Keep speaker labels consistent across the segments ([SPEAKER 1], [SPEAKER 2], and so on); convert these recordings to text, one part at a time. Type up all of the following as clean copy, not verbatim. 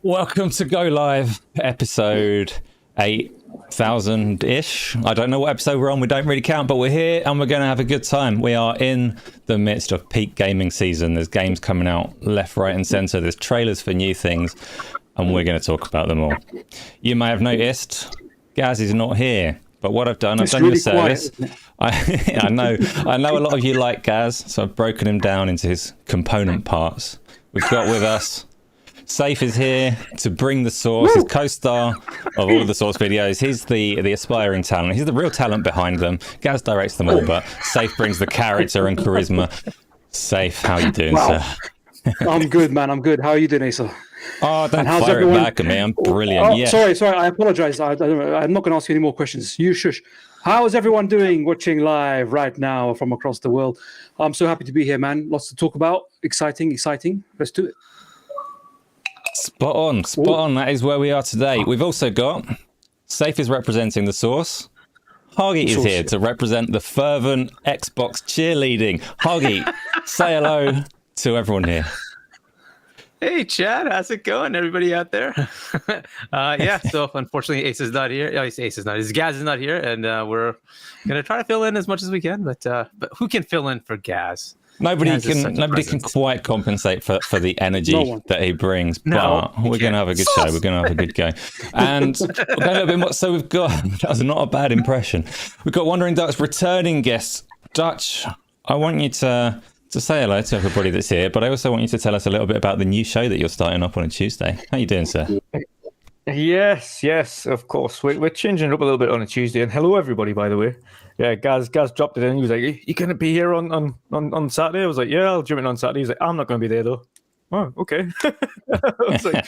[SPEAKER 1] Welcome to Go Live, episode 8,000-ish. I don't know what episode we're on, we don't really count, but we're here and we're going to have a good time. We are in the midst of peak gaming season. There's games coming out left, right and centre. There's trailers for new things, and we're going to talk about them all. You may have noticed, Gaz is not here, but what I've done you a service. I know a lot of you like Gaz, so I've broken him down into his component parts. We've got with us Safe is here to bring the source. He's co-star of all the source videos. He's the aspiring talent. He's the real talent behind them. Gaz directs them all, but Safe brings the character and charisma. Safe, how you doing, sir?
[SPEAKER 2] I'm good, man. I'm good. How are you doing, Asa?
[SPEAKER 1] Oh, don't fire it back at me. I'm brilliant.
[SPEAKER 2] Oh, sorry. I apologize. I'm not going to ask you any more questions. You shush. How is everyone doing watching live right now from across the world? I'm so happy to be here, man. Lots to talk about. Exciting. Let's do it.
[SPEAKER 1] Spot on. That is where we are today. We've also got Safe is representing the source. Hoggy is here to represent the fervent Xbox cheerleading. Hoggy, say hello to everyone here.
[SPEAKER 3] Hey, Chad, how's it going, everybody out there? So unfortunately, Ace is not here. Oh, Ace is not. Gaz is not here, and we're gonna try to fill in as much as we can. But who can fill in for Gaz?
[SPEAKER 1] Nobody can quite compensate for the energy that he brings, but we're going to have a good show. We're going to have a good go. And we're going to a bit more, so we've got, that was not a bad impression. We've got Wandering Dutch returning guests. Dutch, I want you to say hello to everybody that's here, but I also want you to tell us a little bit about the new show that you're starting up on a Tuesday. How you doing, sir?
[SPEAKER 4] Yes, of course. We're changing it up a little bit on a Tuesday. And hello, everybody, by the way. Yeah, Gaz dropped it in. He was like, "You going to be here on Saturday?" I was like, "Yeah, I'll jump in on Saturday." He's like, "I'm not going to be there though." Oh, okay. I was like,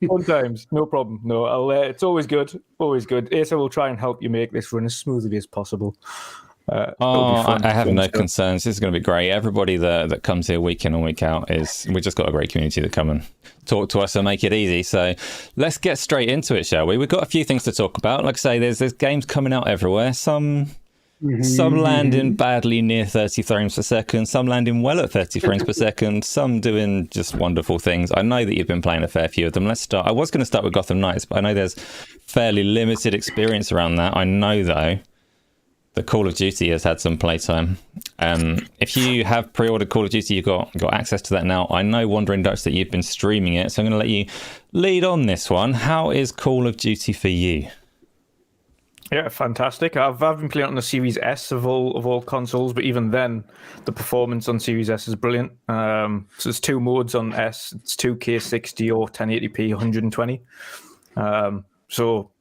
[SPEAKER 4] fun times, no problem. No, it's always good. Asa will try and help you make this run as smoothly as possible.
[SPEAKER 1] I have no concerns. This is going to be great. Everybody that comes here week in and week out we just got a great community that come and talk to us and make it easy. So let's get straight into it, shall we? We've got a few things to talk about. Like I say, there's games coming out everywhere. Some landing badly near 30 frames per second, some landing well at 30 frames per second, some doing just wonderful things. I know that you've been playing a fair few of them. Let's start. I was going to start with Gotham Knights, but I know there's fairly limited experience around that. I know, though, the Call of Duty has had some playtime. If you have pre-ordered Call of Duty, you've got access to that now. I know, Wandering Dutch, that you've been streaming it, so I'm going to let you lead on this one. How is Call of Duty for you?
[SPEAKER 4] Yeah, fantastic. I've been playing on the Series S of all consoles, but even then, the performance on Series S is brilliant. So there's two modes on S. It's 2K 60 or 1080p 120. So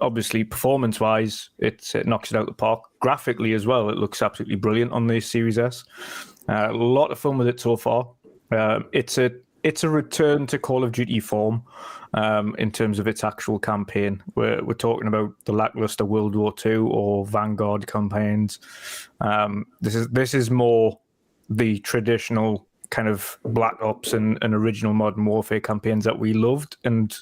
[SPEAKER 4] obviously, performance-wise, it knocks it out the park. Graphically as well, it looks absolutely brilliant on the Series S. A lot of fun with it so far. It's a return to Call of Duty form in terms of its actual campaign. We're talking about the lackluster World War II or Vanguard campaigns. This is more the traditional kind of Black Ops and original Modern Warfare campaigns that we loved and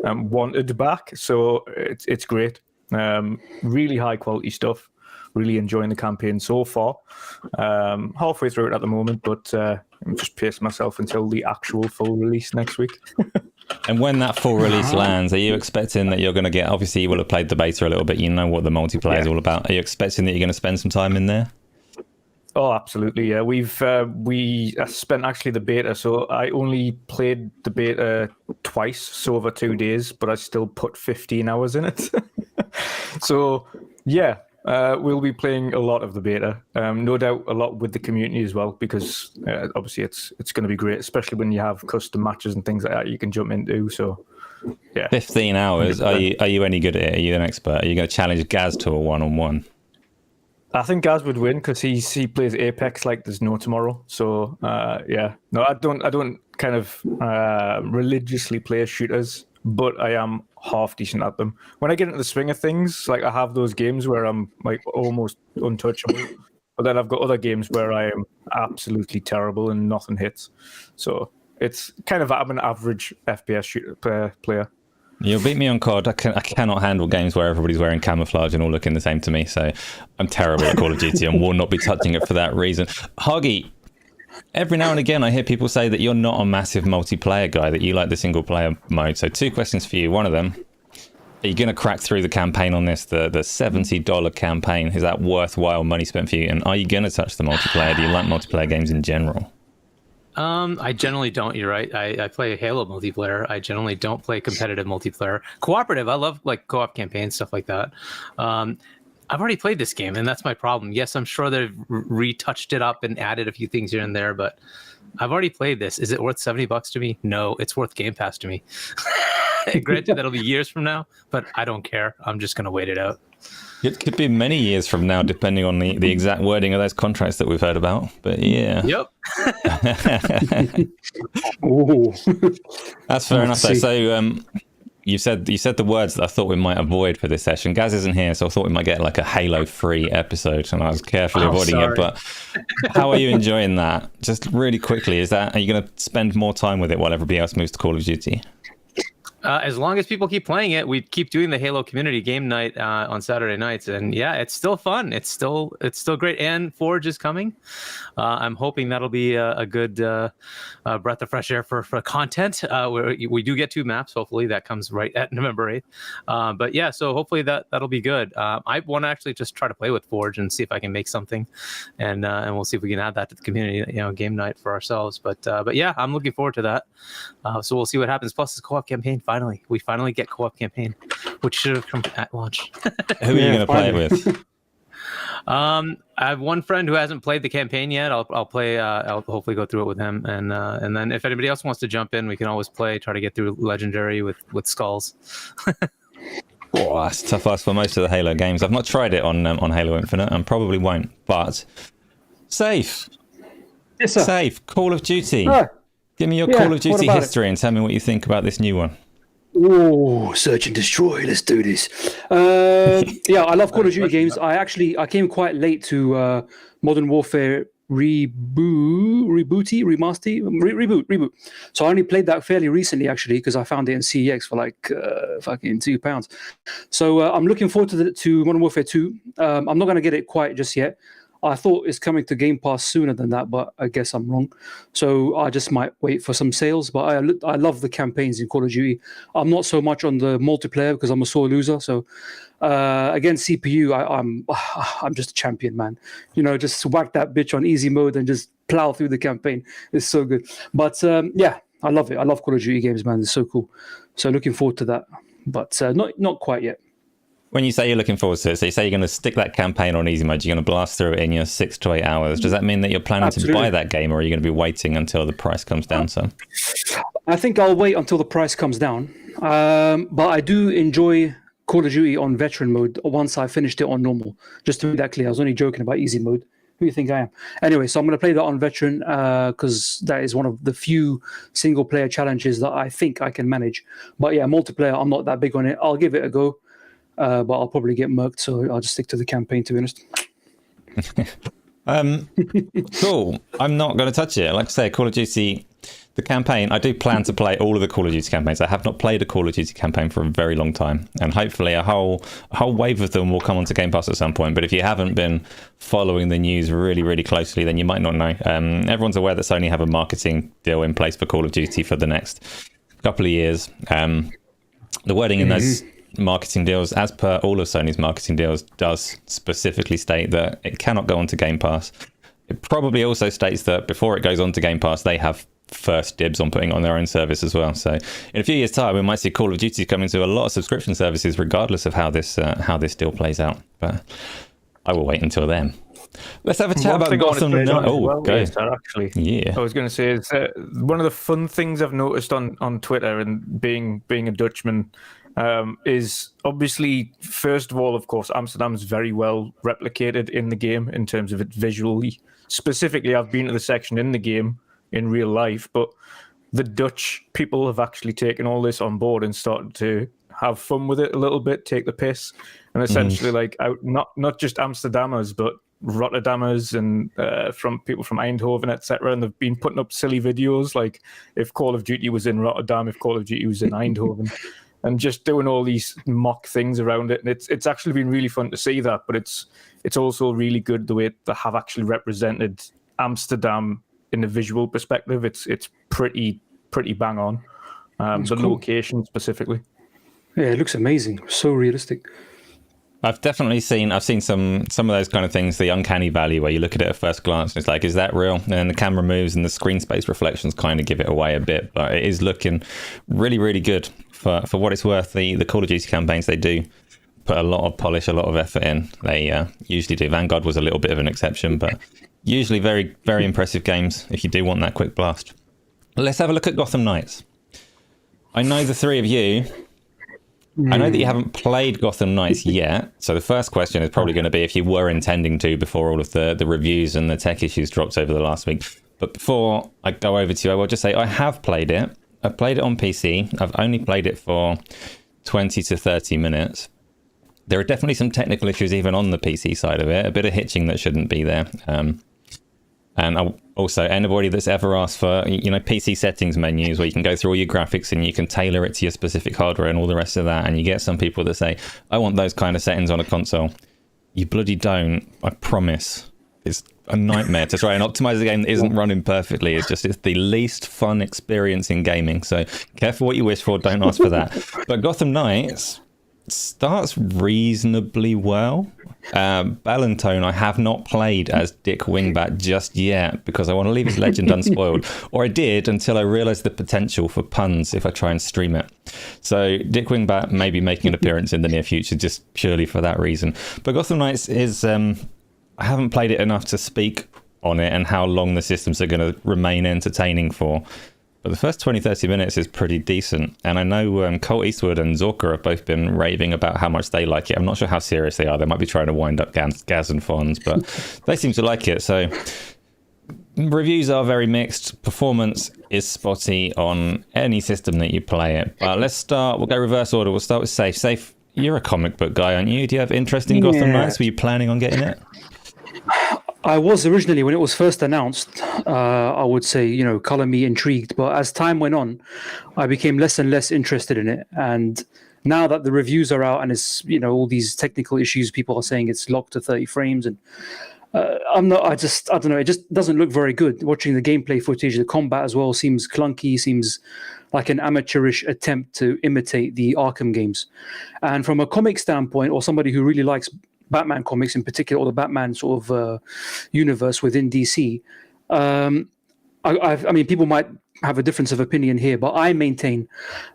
[SPEAKER 4] wanted back. So it's great. Really high quality stuff. Really enjoying the campaign so far. Halfway through it at the moment, but I'm just pacing myself until the actual full release next week.
[SPEAKER 1] And when that full release lands, are you expecting that you're going to get, obviously you will have played the beta a little bit, you know what the multiplayer is all about. Are you expecting that you're going to spend some time in there?
[SPEAKER 4] Oh, absolutely, yeah. We spent actually the beta, so I only played the beta twice, so over 2 days, but I still put 15 hours in it. So, yeah, we'll be playing a lot of the beta. No doubt a lot with the community as well, because obviously it's going to be great, especially when you have custom matches and things like that you can jump into. So, yeah.
[SPEAKER 1] 15 hours. Are you any good at it? Are you an expert? Are you going to challenge Gaz to a one-on-one?
[SPEAKER 4] I think Gaz would win because he plays Apex like there's no tomorrow. So yeah, no, I don't kind of religiously play shooters, but I am half decent at them. When I get into the swing of things, like I have those games where I'm like almost untouchable, but then I've got other games where I am absolutely terrible and nothing hits. So it's kind of I'm an average FPS shooter player.
[SPEAKER 1] You'll beat me on COD. I cannot handle games where everybody's wearing camouflage and all looking the same to me. So I'm terrible at Call of Duty and will not be touching it for that reason. Huggy, Every now and again, I hear people say that you're not a massive multiplayer guy, that you like the single player mode. So 2 questions for you. One of them, are you going to crack through the campaign on this, the $70 campaign? Is that worthwhile money spent for you? And are you going to touch the multiplayer? Do you like multiplayer games in general?
[SPEAKER 3] I generally don't. You're right. I play Halo multiplayer. I generally don't play competitive multiplayer. Cooperative, I love like co-op campaigns, stuff like that. I've already played this game, and that's my problem. Yes, I'm sure they've retouched it up and added a few things here and there, but I've already played this. Is it worth $70 to me? No, it's worth Game Pass to me. Granted, that'll be years from now, but I don't care. I'm just going to wait it out.
[SPEAKER 1] It could be many years from now, depending on the exact wording of those contracts that we've heard about. But yeah.
[SPEAKER 3] Yep.
[SPEAKER 1] That's fair enough. So you said the words that I thought we might avoid for this session. Gaz isn't here, so I thought we might get like a Halo-free episode, and I was carefully avoiding it. But how are you enjoying that? Just really quickly, are you going to spend more time with it while everybody else moves to Call of Duty?
[SPEAKER 3] As long as people keep playing it, we keep doing the Halo community game night on Saturday nights, and yeah, it's still fun. It's still great. And Forge is coming. I'm hoping that'll be a good breath of fresh air for content. We do get 2 maps. Hopefully that comes right at November 8th. But yeah, so hopefully that'll be good. I want to actually just try to play with Forge and see if I can make something, and we'll see if we can add that to the community, game night for ourselves. But yeah, I'm looking forward to that. So we'll see what happens. Plus, this co-op campaign. We finally get co-op campaign, which should have come at launch.
[SPEAKER 1] Who are you going to play it with?
[SPEAKER 3] I have one friend who hasn't played the campaign yet. I'll play. I'll hopefully go through it with him, and then if anybody else wants to jump in, we can always try to get through Legendary with skulls.
[SPEAKER 1] Oh, that's tough ask for most of the Halo games. I've not tried it on Halo Infinite, and probably won't. But Safe,
[SPEAKER 2] Yes, sir.
[SPEAKER 1] Safe, Call of Duty. Give me your
[SPEAKER 2] Yeah,
[SPEAKER 1] Call of Duty
[SPEAKER 2] what about
[SPEAKER 1] history and tell me what you think about this new one.
[SPEAKER 2] Oh, search and destroy. Let's do this. Yeah, I love Call of Duty games. I came quite late to Modern Warfare reboot. So I only played that fairly recently, actually, because I found it in CEX for like fucking £2. So I'm looking forward to Modern Warfare 2. I'm not going to get it quite just yet. I thought it's coming to Game Pass sooner than that, but I guess I'm wrong. So I just might wait for some sales. But I love the campaigns in Call of Duty. I'm not so much on the multiplayer because I'm a sore loser. So against CPU, I'm just a champion, man. Just whack that bitch on easy mode and just plow through the campaign. It's so good. But yeah, I love it. I love Call of Duty games, man. It's so cool. So looking forward to that. But not quite yet.
[SPEAKER 1] When you say you're looking forward to it, so you say you're going to stick that campaign on easy mode, you're going to blast through it in your 6 to 8 hours. Does that mean that you're planning to buy that game, or are you going to be waiting until the price comes down some?
[SPEAKER 2] I think I'll wait until the price comes down. But I do enjoy Call of Duty on veteran mode once I finished it on normal. Just to be that clear, I was only joking about easy mode. Who do you think I am? Anyway, so I'm going to play that on veteran because that is one of the few single player challenges that I think I can manage. But yeah, multiplayer, I'm not that big on it. I'll give it a go. But I'll probably get murked, so I'll just stick to the campaign, to be honest.
[SPEAKER 1] Cool. I'm not going to touch it. Like I say, Call of Duty, the campaign, I do plan to play all of the Call of Duty campaigns. I have not played a Call of Duty campaign for a very long time, and hopefully a whole wave of them will come onto Game Pass at some point. But if you haven't been following the news really, really closely, then you might not know. Everyone's aware that Sony have a marketing deal in place for Call of Duty for the next couple of years. The wording in those marketing deals, as per all of Sony's marketing deals, does specifically state that it cannot go onto Game Pass. It probably also states that before it goes on to Game Pass, they have first dibs on putting it on their own service as well. So in a few years' time, we might see Call of Duty come into a lot of subscription services, regardless of how this deal plays out. But I will wait until then. Let's have a chat about Gotham Knights. Go.
[SPEAKER 4] Actually,
[SPEAKER 1] yeah.
[SPEAKER 4] I was going to say is one of the fun things I've noticed on Twitter, and being a Dutchman, is obviously, first of all, of course, Amsterdam's very well replicated in the game in terms of it visually. Specifically, I've been to the section in the game in real life, but the Dutch people have actually taken all this on board and started to have fun with it a little bit, take the piss, and essentially like out not just Amsterdammers, but Rotterdammers and from people from Eindhoven, etc. And they've been putting up silly videos like if Call of Duty was in Rotterdam, if Call of Duty was in Eindhoven. And just doing all these mock things around it, and it's actually been really fun to see that. But it's also really good the way they have actually represented Amsterdam in the visual perspective, it's pretty bang on. The
[SPEAKER 2] cool.
[SPEAKER 4] location specifically.
[SPEAKER 2] Yeah, it looks amazing. So realistic.
[SPEAKER 1] I've seen some of those kind of things, the uncanny valley where you look at it at first glance and it's like, is that real? And then the camera moves and the screen space reflections kind of give it away a bit, but it is looking really, really good for what it's worth. The Call of Duty campaigns, they do put a lot of polish, a lot of effort in. They usually do. Vanguard was a little bit of an exception, but usually very, very impressive games if you do want that quick blast. Let's have a look at Gotham Knights. I know the three of you. I know that you haven't played Gotham Knights yet, so the first question is probably going to be if you were intending to before all of the reviews and the tech issues dropped over the last week. But before I go over to you, I will just say I have played it. I've played it on PC. I've only played it for 20 to 30 minutes. There are definitely some technical issues even on the PC side of it, a bit of hitching that shouldn't be there. And also, anybody that's ever asked for, PC settings menus where you can go through all your graphics and you can tailor it to your specific hardware and all the rest of that, and you get some people that say, I want those kind of settings on a console. You bloody don't, I promise. It's a nightmare to try and optimize a game that isn't running perfectly. It's the least fun experience in gaming. So careful what you wish for, don't ask for that. But Gotham Knights starts reasonably well. Ballantone, I have not played as Dick Wingbat just yet because I want to leave his legend unspoiled, or I did until I realized the potential for puns if I try and stream it. So Dick Wingbat may be making an appearance in the near future just purely for that reason. But Gotham Knights is I haven't played it enough to speak on it and how long the systems are going to remain entertaining for. But the first 20-30 minutes is pretty decent. And I know Colt Eastwood and Zorka have both been raving about how much they like it. I'm not sure how serious they are. They might be trying to wind up Gaz and Fonz, but they seem to like it. So reviews are very mixed. Performance is spotty on any system that you play it. But we'll go reverse order. We'll start with Safe. Safe, you're a comic book guy, aren't you? Do you have interest in Gotham Knights? Were you planning on getting it?
[SPEAKER 2] I was originally, when it was first announced, I would say, color me intrigued. But as time went on, I became less and less interested in it. And now that the reviews are out and it's, all these technical issues, people are saying it's locked to 30 frames. And I don't know. It just doesn't look very good. Watching the gameplay footage, the combat as well seems clunky, seems like an amateurish attempt to imitate the Arkham games. And from a comic standpoint, or somebody who really likes Batman comics in particular, or the Batman sort of universe within DC. I mean, people might have a difference of opinion here, but I maintain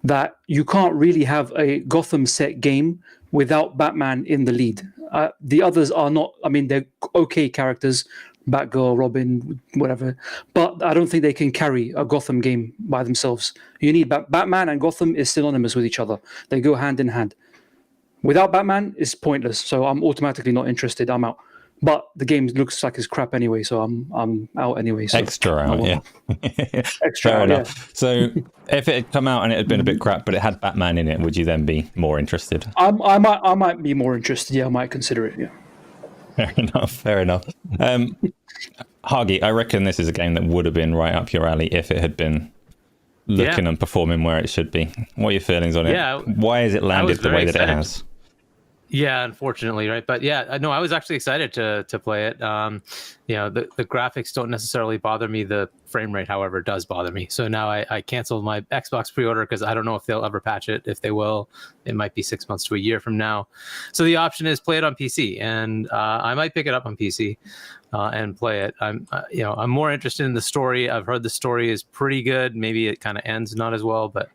[SPEAKER 2] that you can't really have a Gotham set game without Batman in the lead. The others are not, they're okay characters, Batgirl, Robin, whatever, but I don't think they can carry a Gotham game by themselves. You need Batman, and Gotham is synonymous with each other. They go hand in hand. Without Batman, it's pointless. So I'm automatically not interested. I'm out. But the game looks like it's crap anyway, so I'm out anyway. So
[SPEAKER 1] extra out, yeah.
[SPEAKER 2] Extra
[SPEAKER 1] Fair
[SPEAKER 2] out,
[SPEAKER 1] enough.
[SPEAKER 2] yeah.
[SPEAKER 1] So if it had come out and it had been a bit crap, but it had Batman in it, would you then be more interested?
[SPEAKER 2] I might be more interested. Yeah, I might consider it. Yeah.
[SPEAKER 1] Fair enough. Hagi, I reckon this is a game that would have been right up your alley if it had been looking and performing where it should be. What are your feelings on it?
[SPEAKER 3] Yeah,
[SPEAKER 1] why has it landed the way that it has?
[SPEAKER 3] Yeah, unfortunately, right? But yeah, no, I was actually excited to play it. The graphics don't necessarily bother me. The frame rate, however, does bother me. So now I canceled my Xbox pre-order because I don't know if they'll ever patch it. If they will, it might be 6 months to a year from now. So the option is play it on PC, and I might pick it up on PC and play it. I'm more interested in the story. I've heard the story is pretty good. Maybe it kind of ends not as well, but.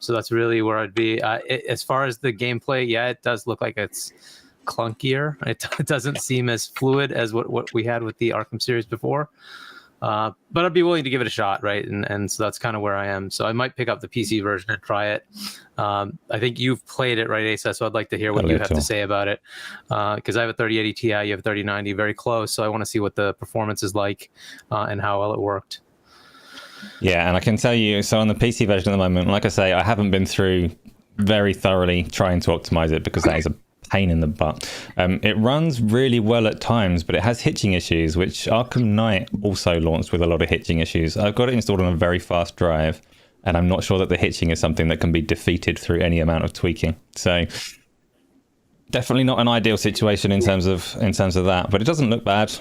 [SPEAKER 3] So that's really where I'd be. As far as the gameplay, yeah, it does look like it's clunkier. It doesn't seem as fluid as what we had with the Arkham series before. But I'd be willing to give it a shot, right? And so that's kind of where I am. So I might pick up the PC version and try it. I think you've played it, right, Asa? So I'd like to hear what you have to say about it. Because I have a 3080 Ti, you have a 3090, very close. So I want to see what the performance is like and how well it worked.
[SPEAKER 1] Yeah, and I can tell you, so on the PC version at the moment, like I say, I haven't been through very thoroughly trying to optimize it because that is a pain in the butt. It runs really well at times, but it has hitching issues, which Arkham Knight also launched with a lot of hitching issues. I've got it installed on a very fast drive, and I'm not sure that the hitching is something that can be defeated through any amount of tweaking. So definitely not an ideal situation in terms of that, but it doesn't look bad.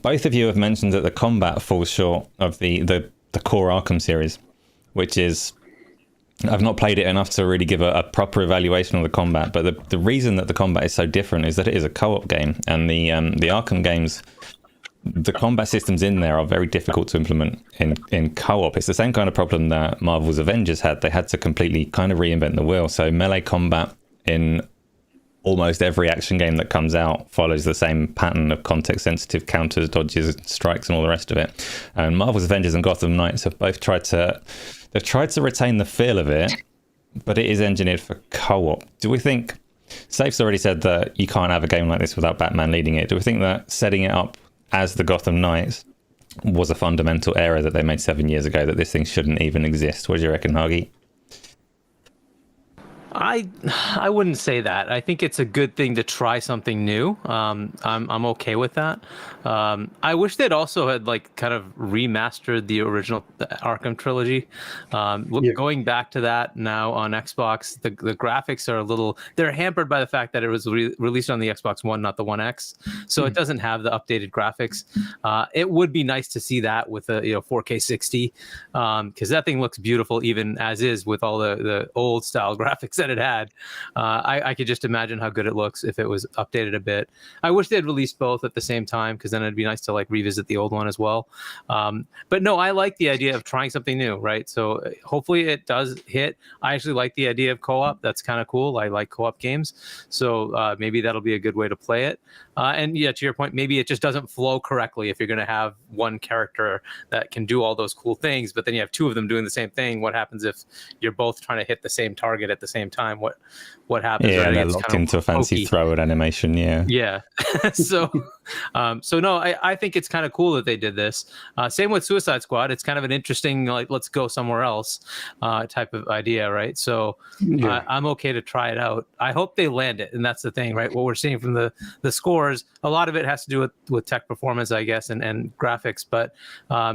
[SPEAKER 1] Both of you have mentioned that the combat falls short of the core Arkham series, which is, I've not played it enough to really give a proper evaluation of the combat, but the reason that the combat is so different is that it is a co-op game, and the Arkham games, the combat systems in there are very difficult to implement in co-op. It's the same kind of problem that Marvel's Avengers had. They had to completely kind of reinvent the wheel. So melee combat in almost every action game that comes out follows the same pattern of context-sensitive counters, dodges, strikes, and all the rest of it. And Marvel's Avengers and Gotham Knights have both tried to retain the feel of it, but it is engineered for co-op. Do we think, Safe's already said that you can't have a game like this without Batman leading it. Do we think that setting it up as the Gotham Knights was a fundamental error that they made 7 years ago, that this thing shouldn't even exist? What do you reckon, Hagi?
[SPEAKER 3] I wouldn't say that. I think it's a good thing to try something new. I'm okay with that. I wish they'd also had like kind of remastered the original Arkham trilogy. Going back to that now on Xbox, the graphics are they're hampered by the fact that it was released on the Xbox One, not the One X, so it doesn't have the updated graphics. It would be nice to see that with a 4K 60, because that thing looks beautiful even as is with all the old style graphics that it had. I could just imagine how good it looks if it was updated a bit. I wish they'd released both at the same time, because then it'd be nice to like revisit the old one as well. But no, I like the idea of trying something new, right? So hopefully it does hit. I actually like the idea of co-op. That's kind of cool. I like co-op games, so maybe that'll be a good way to play it. And yeah, to your point, maybe it just doesn't flow correctly if you're going to have one character that can do all those cool things, but then you have two of them doing the same thing. What happens if you're both trying to hit the same target at the same time? What happens?
[SPEAKER 1] Yeah,
[SPEAKER 3] right?
[SPEAKER 1] they're locked into a fancy throw-in animation. Yeah.
[SPEAKER 3] So no, I think it's kind of cool that they did this. Same with Suicide Squad. It's kind of an interesting, like, let's go somewhere else type of idea, right? So I'm okay to try it out. I hope they land it, and that's the thing, right? What we're seeing from the scores, a lot of it has to do with tech performance, I guess, and graphics. But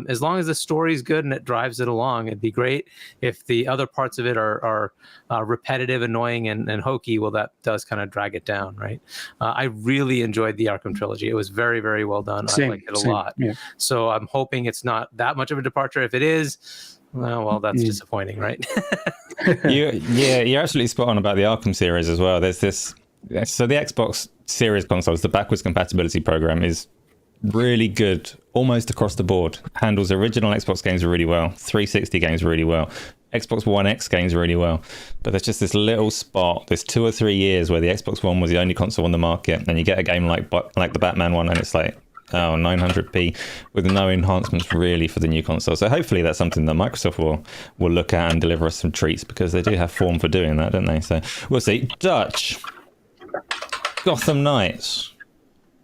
[SPEAKER 3] as long as the story is good and it drives it along, it'd be great. If the other parts of it are repetitive, annoying, and hokey, well, that does kind of drag it down, right? I really enjoyed the Arkham trilogy. It was very, very well done. I liked it a lot. Yeah. So I'm hoping it's not that much of a departure. If it is, well, that's disappointing, right?
[SPEAKER 1] You're absolutely spot on about the Arkham series as well. There's this. So the Xbox Series consoles, the backwards compatibility program is really good almost across the board. Handles original Xbox games really well, 360 games really well, Xbox One X games really well. But there's just this little spot, there's 2 or 3 years where the Xbox One was the only console on the market, and you get a game like the Batman one, and it's like, 900p with no enhancements really for the new console. So hopefully that's something that Microsoft will look at and deliver us some treats, because they do have form for doing that, don't they? So we'll see. Dutch, Gotham Knights.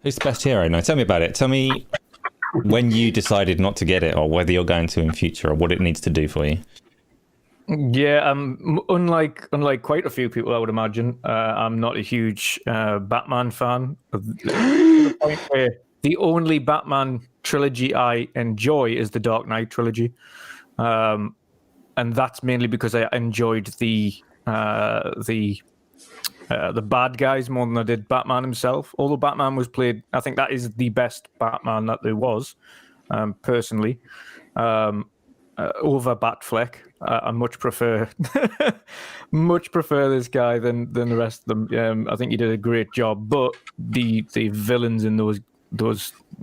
[SPEAKER 1] Who's the best hero? No, tell me about it. Tell me when you decided not to get it, or whether you're going to in future, or what it needs to do for you.
[SPEAKER 4] Yeah, unlike quite a few people, I would imagine, I'm not a huge Batman fan. To the point where the only Batman trilogy I enjoy is the Dark Knight trilogy, and that's mainly because I enjoyed the bad guys more than I did Batman himself. Although Batman was played, I think that is the best Batman that there was, personally. Over Batfleck, I much prefer this guy than the rest of them. I think he did a great job, but the villains in those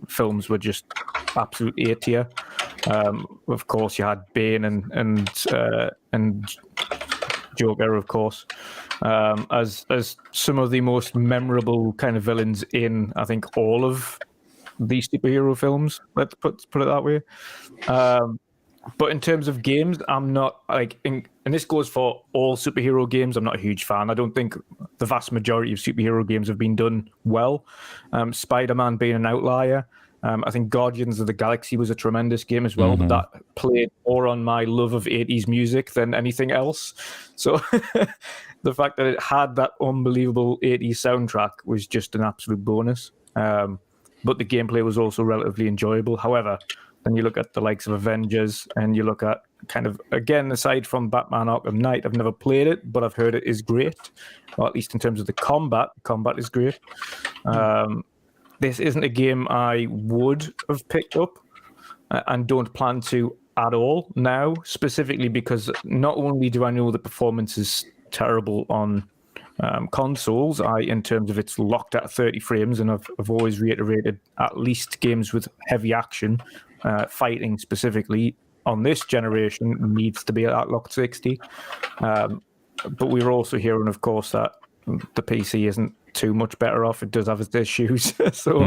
[SPEAKER 4] films were just absolute A tier. Of course, you had Bane and Joker, of course, as some of the most memorable kind of villains in, I think, all of the superhero films. Let's put it that way. But in terms of games, I'm not and this goes for all superhero games, I'm not a huge fan. I don't think the vast majority of superhero games have been done well. Spider-Man being an outlier. I think Guardians of the Galaxy was a tremendous game as well, but that played more on my love of 80s music than anything else. So the fact that it had that unbelievable 80s soundtrack was just an absolute bonus. But the gameplay was also relatively enjoyable. However, then you look at the likes of Avengers, and you look at kind of, again, aside from Batman Arkham Knight, I've never played it, but I've heard it is great, or at least in terms of the combat. Combat is great. This isn't a game I would have picked up and don't plan to at all now, specifically because not only do I know the performance is terrible on consoles, in terms of it's locked at 30 frames, and I've always reiterated at least games with heavy action, fighting specifically, on this generation needs to be at locked 60. But we were also hearing, of course, that the PC isn't too much better off. It does have its issues. So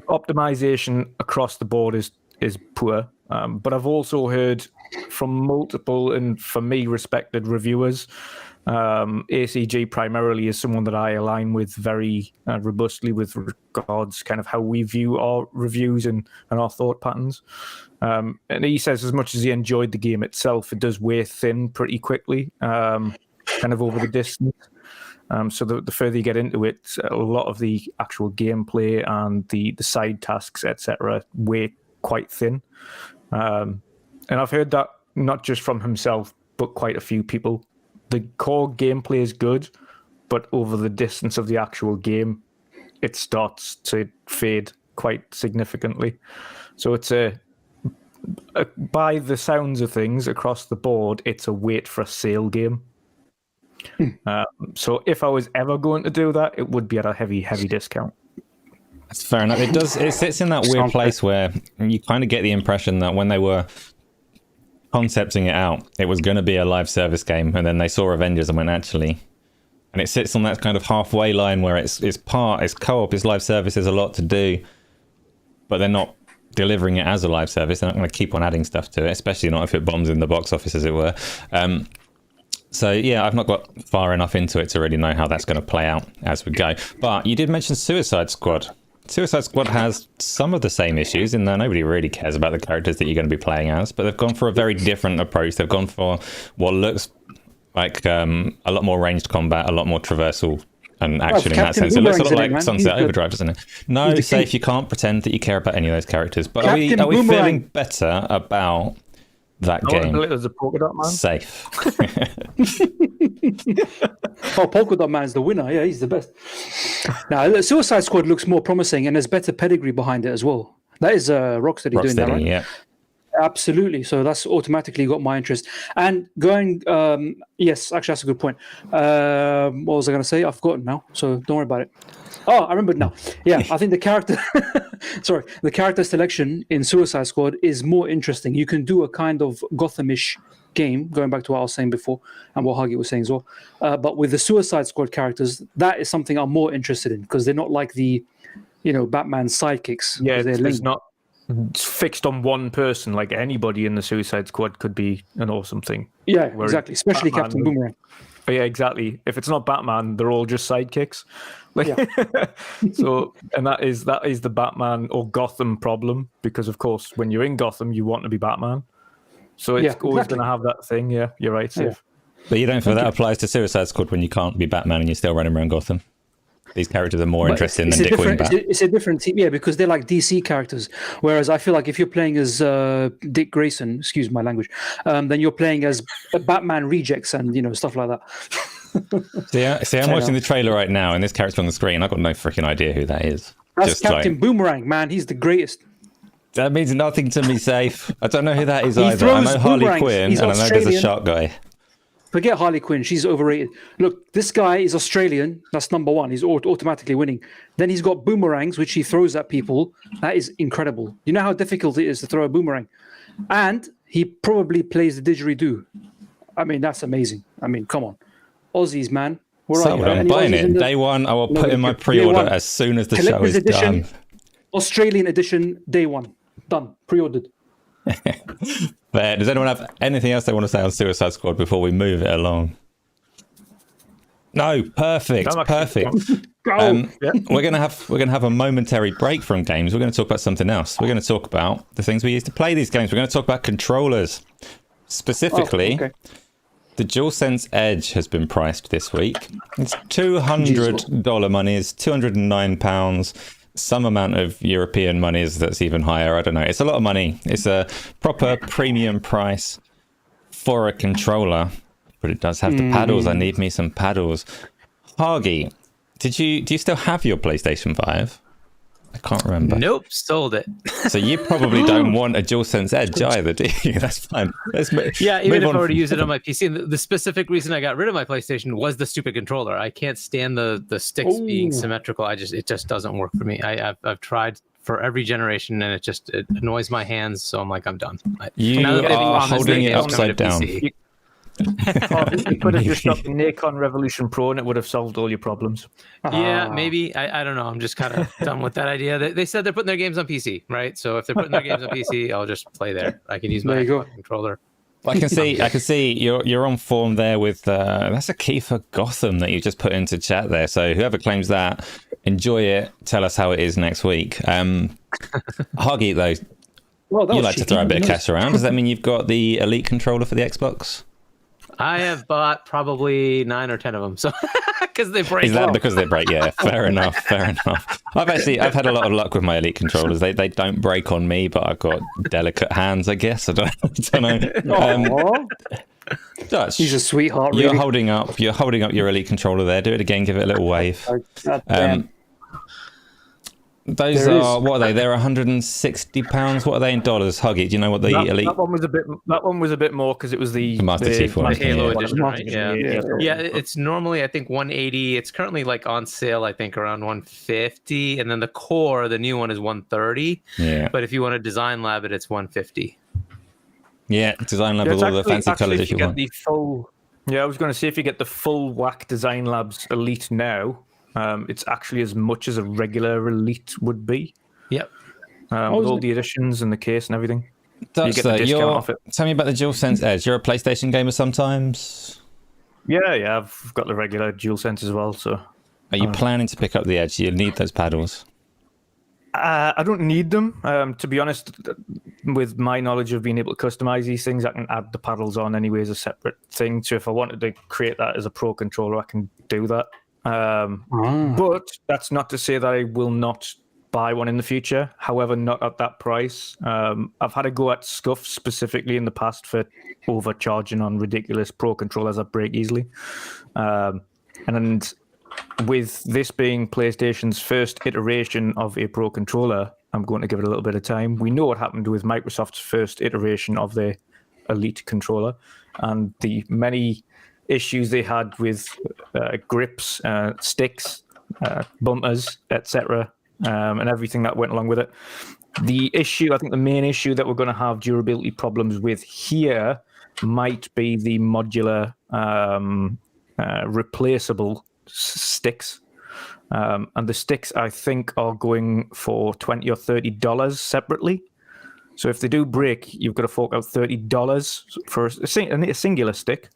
[SPEAKER 4] optimization across the board is poor. But I've also heard from multiple, and for me, respected reviewers. ACG primarily is someone that I align with very robustly with regards kind of how we view our reviews and our thought patterns. And he says as much as he enjoyed the game itself, it does wear thin pretty quickly, kind of over the distance. So the further you get into it, a lot of the actual gameplay and the side tasks, etc., weigh quite thin. And I've heard that not just from himself, but quite a few people. The core gameplay is good, but over the distance of the actual game, it starts to fade quite significantly. So it's by the sounds of things across the board, it's a wait for a sale game. So if I was ever going to do that, it would be at a heavy discount.
[SPEAKER 1] That's fair enough. It sits in that weird place where you kind of get the impression that when they were concepting it out, it was going to be a live service game, and then they saw Avengers and went, actually, and it sits on that kind of halfway line where it's co-op, it's live service, there's a lot to do, but they're not delivering it as a live service. They're not going to keep on adding stuff to it, especially not if it bombs in the box office, as it were. So yeah, I've not got far enough into it to really know how that's going to play out as we go. But you did mention Suicide Squad. Suicide Squad has some of the same issues in that nobody really cares about the characters that you're going to be playing as, but they've gone for a very different approach. They've gone for what looks like a lot more ranged combat, a lot more traversal and action in that sense. It looks a lot like Sunset Overdrive, doesn't it? No, Safe, you can't pretend that you care about any of those characters. But are we feeling better about that game?
[SPEAKER 4] As a polka dot man?
[SPEAKER 1] Safe.
[SPEAKER 2] Oh, Polka Dot Man is the winner. Yeah, he's the best. Now, Suicide Squad looks more promising, and there's better pedigree behind it as well. That is Rocksteady doing that, right?
[SPEAKER 1] Yeah.
[SPEAKER 2] Absolutely. So that's automatically got my interest. And going, yes, actually, that's a good point. What was I going to say? I've forgotten now, so don't worry about it. Oh, I remember now. Yeah, I think the character selection in Suicide Squad is more interesting. You can do a kind of Gothamish game, going back to what I was saying before and what Huggy was saying as well. But with the Suicide Squad characters, that is something I'm more interested in, because they're not like the, Batman sidekicks.
[SPEAKER 4] Yeah, it's not fixed on one person. Like anybody in the Suicide Squad could be an awesome thing.
[SPEAKER 2] Yeah, exactly. Especially Batman, Captain Boomerang.
[SPEAKER 4] Yeah, exactly. If it's not Batman, they're all just sidekicks. So, and that is the Batman or Gotham problem, because of course, when you're in Gotham, you want to be Batman. So it's always going to have that thing. Yeah, you're right, Steve.
[SPEAKER 2] Yeah.
[SPEAKER 1] But you don't feel that applies to Suicide Squad when you can't be Batman and you're still running around Gotham? These characters are more interesting than Dick Wingbat.
[SPEAKER 2] It's a different team, yeah, because they're like DC characters. Whereas I feel like if you're playing as Dick Grayson, excuse my language, then you're playing as Batman rejects and stuff like that.
[SPEAKER 1] See, I'm watching the trailer right now, and this character on the screen, I've got no freaking idea who that is.
[SPEAKER 2] That's just Captain Boomerang, man. He's the greatest.
[SPEAKER 1] That means nothing to me, Safe. I don't know who that is either. I know Harley Quinn, and I know there's a shark guy.
[SPEAKER 2] Forget Harley Quinn. She's overrated. Look, this guy is Australian. That's number one. He's automatically winning. Then he's got boomerangs, which he throws at people. That is incredible. You know how difficult it is to throw a boomerang? And he probably plays the didgeridoo. I mean, that's amazing. I mean, come on. Aussies, man.
[SPEAKER 1] I'm buying it. Day one, I will put in my pre-order as soon as the show is done.
[SPEAKER 2] Australian edition, day one. Done. Pre-ordered.
[SPEAKER 1] But does anyone have anything else they want to say on Suicide Squad before we move it along? No, perfect. We're gonna have a momentary break from games. We're going to talk about something else. We're going to talk about the things we use to play these games. We're going to talk about controllers. Specifically, the DualSense Edge has been priced this week. It's $200 money. It's £209. some amount of European monies that's even higher. I don't know. It's a lot of money. It's a proper premium price for a controller, but it does have the paddles. I need me some paddles. Hargy, do you still have your PlayStation 5? I can't remember.
[SPEAKER 3] Nope, sold it.
[SPEAKER 1] So you probably don't want a DualSense Edge either, do you? That's fine.
[SPEAKER 3] Yeah, even if I were to use it on my PC. And the specific reason I got rid of my PlayStation was the stupid controller. I can't stand the sticks being symmetrical. It just doesn't work for me. I've tried for every generation, and it annoys my hands. So I'm like, I'm done.
[SPEAKER 1] You are holding it upside down.
[SPEAKER 4] You could have just got the Nikon Revolution Pro and it would have solved all your problems.
[SPEAKER 3] Yeah, maybe. I don't know. I'm just kind of done with that idea. They said they're putting their games on PC, right? So if they're putting their games on PC, I'll just play there. I can use my controller.
[SPEAKER 1] I can see you're on form there with that's a key for Gotham that you just put into chat there. So whoever claims that, enjoy it. Tell us how it is next week. Hargy, though, you like to throw a bit of cash around. Does that mean you've got the Elite controller for the Xbox?
[SPEAKER 3] I have bought probably 9 or 10 of them, so because they break.
[SPEAKER 1] Is that because they break? Yeah, fair enough. I've had a lot of luck with my Elite controllers. They don't break on me, but I've got delicate hands, I guess. I don't know. Dutch,
[SPEAKER 2] he's a sweetheart.
[SPEAKER 1] You're holding up your Elite controller there. Do it again. Give it a little wave. Those what are they? They're £160. What are they in dollars? Huggy, do you know what the Elite?
[SPEAKER 4] That one was a bit more because it was the
[SPEAKER 1] Master Chief one.
[SPEAKER 3] Halo edition, right? Yeah. It's normally I think 180. It's currently like on sale. I think around 150, and then the core, the new one, is 130.
[SPEAKER 1] Yeah.
[SPEAKER 3] But if you want to design lab it, it's 150.
[SPEAKER 1] Yeah, design lab with all the fancy colors if you want.
[SPEAKER 4] I was going to say if you get the full whack Design Labs Elite now. It's actually as much as a regular Elite would be.
[SPEAKER 3] Yep.
[SPEAKER 4] With all the additions and the case and everything.
[SPEAKER 1] You get the discount off it. Tell me about the DualSense Edge. You're a PlayStation gamer sometimes?
[SPEAKER 4] Yeah, I've got the regular DualSense as well. So,
[SPEAKER 1] are you planning to pick up the Edge? You need those paddles.
[SPEAKER 4] I don't need them. To be honest, with my knowledge of being able to customize these things, I can add the paddles on anyway as a separate thing. So if I wanted to create that as a Pro controller, I can do that. But that's not to say that I will not buy one in the future. However, not at that price. I've had a go at Scuff specifically in the past for overcharging on ridiculous Pro controllers that break easily. And with this being PlayStation's first iteration of a Pro controller, I'm going to give it a little bit of time. We know what happened with Microsoft's first iteration of the Elite controller and the many issues they had with grips, sticks, bumpers, etc., and everything that went along with it. The main issue that we're going to have durability problems with here might be the modular replaceable sticks. And the sticks, I think, are going for $20 or $30 separately. So if they do break, you've got to fork out $30 for a singular stick,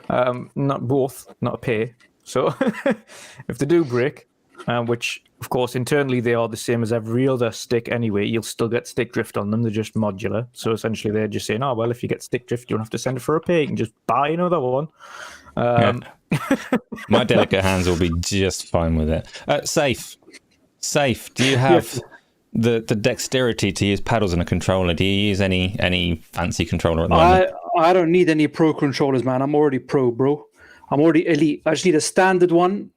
[SPEAKER 4] not both, not a pair. So if they do break, which of course internally they are the same as every other stick anyway, you'll still get stick drift on them. They're just modular. So essentially they're just saying, oh, well, if you get stick drift, you don't have to send it for a pair. You can just buy another one.
[SPEAKER 1] My delicate hands will be just fine with it. Safe. Do you have... The dexterity to use paddles in a controller? Do you use any fancy controller at the moment?
[SPEAKER 2] I don't need any Pro controllers, man. I'm already Pro, bro. I'm already Elite. I just need a standard one.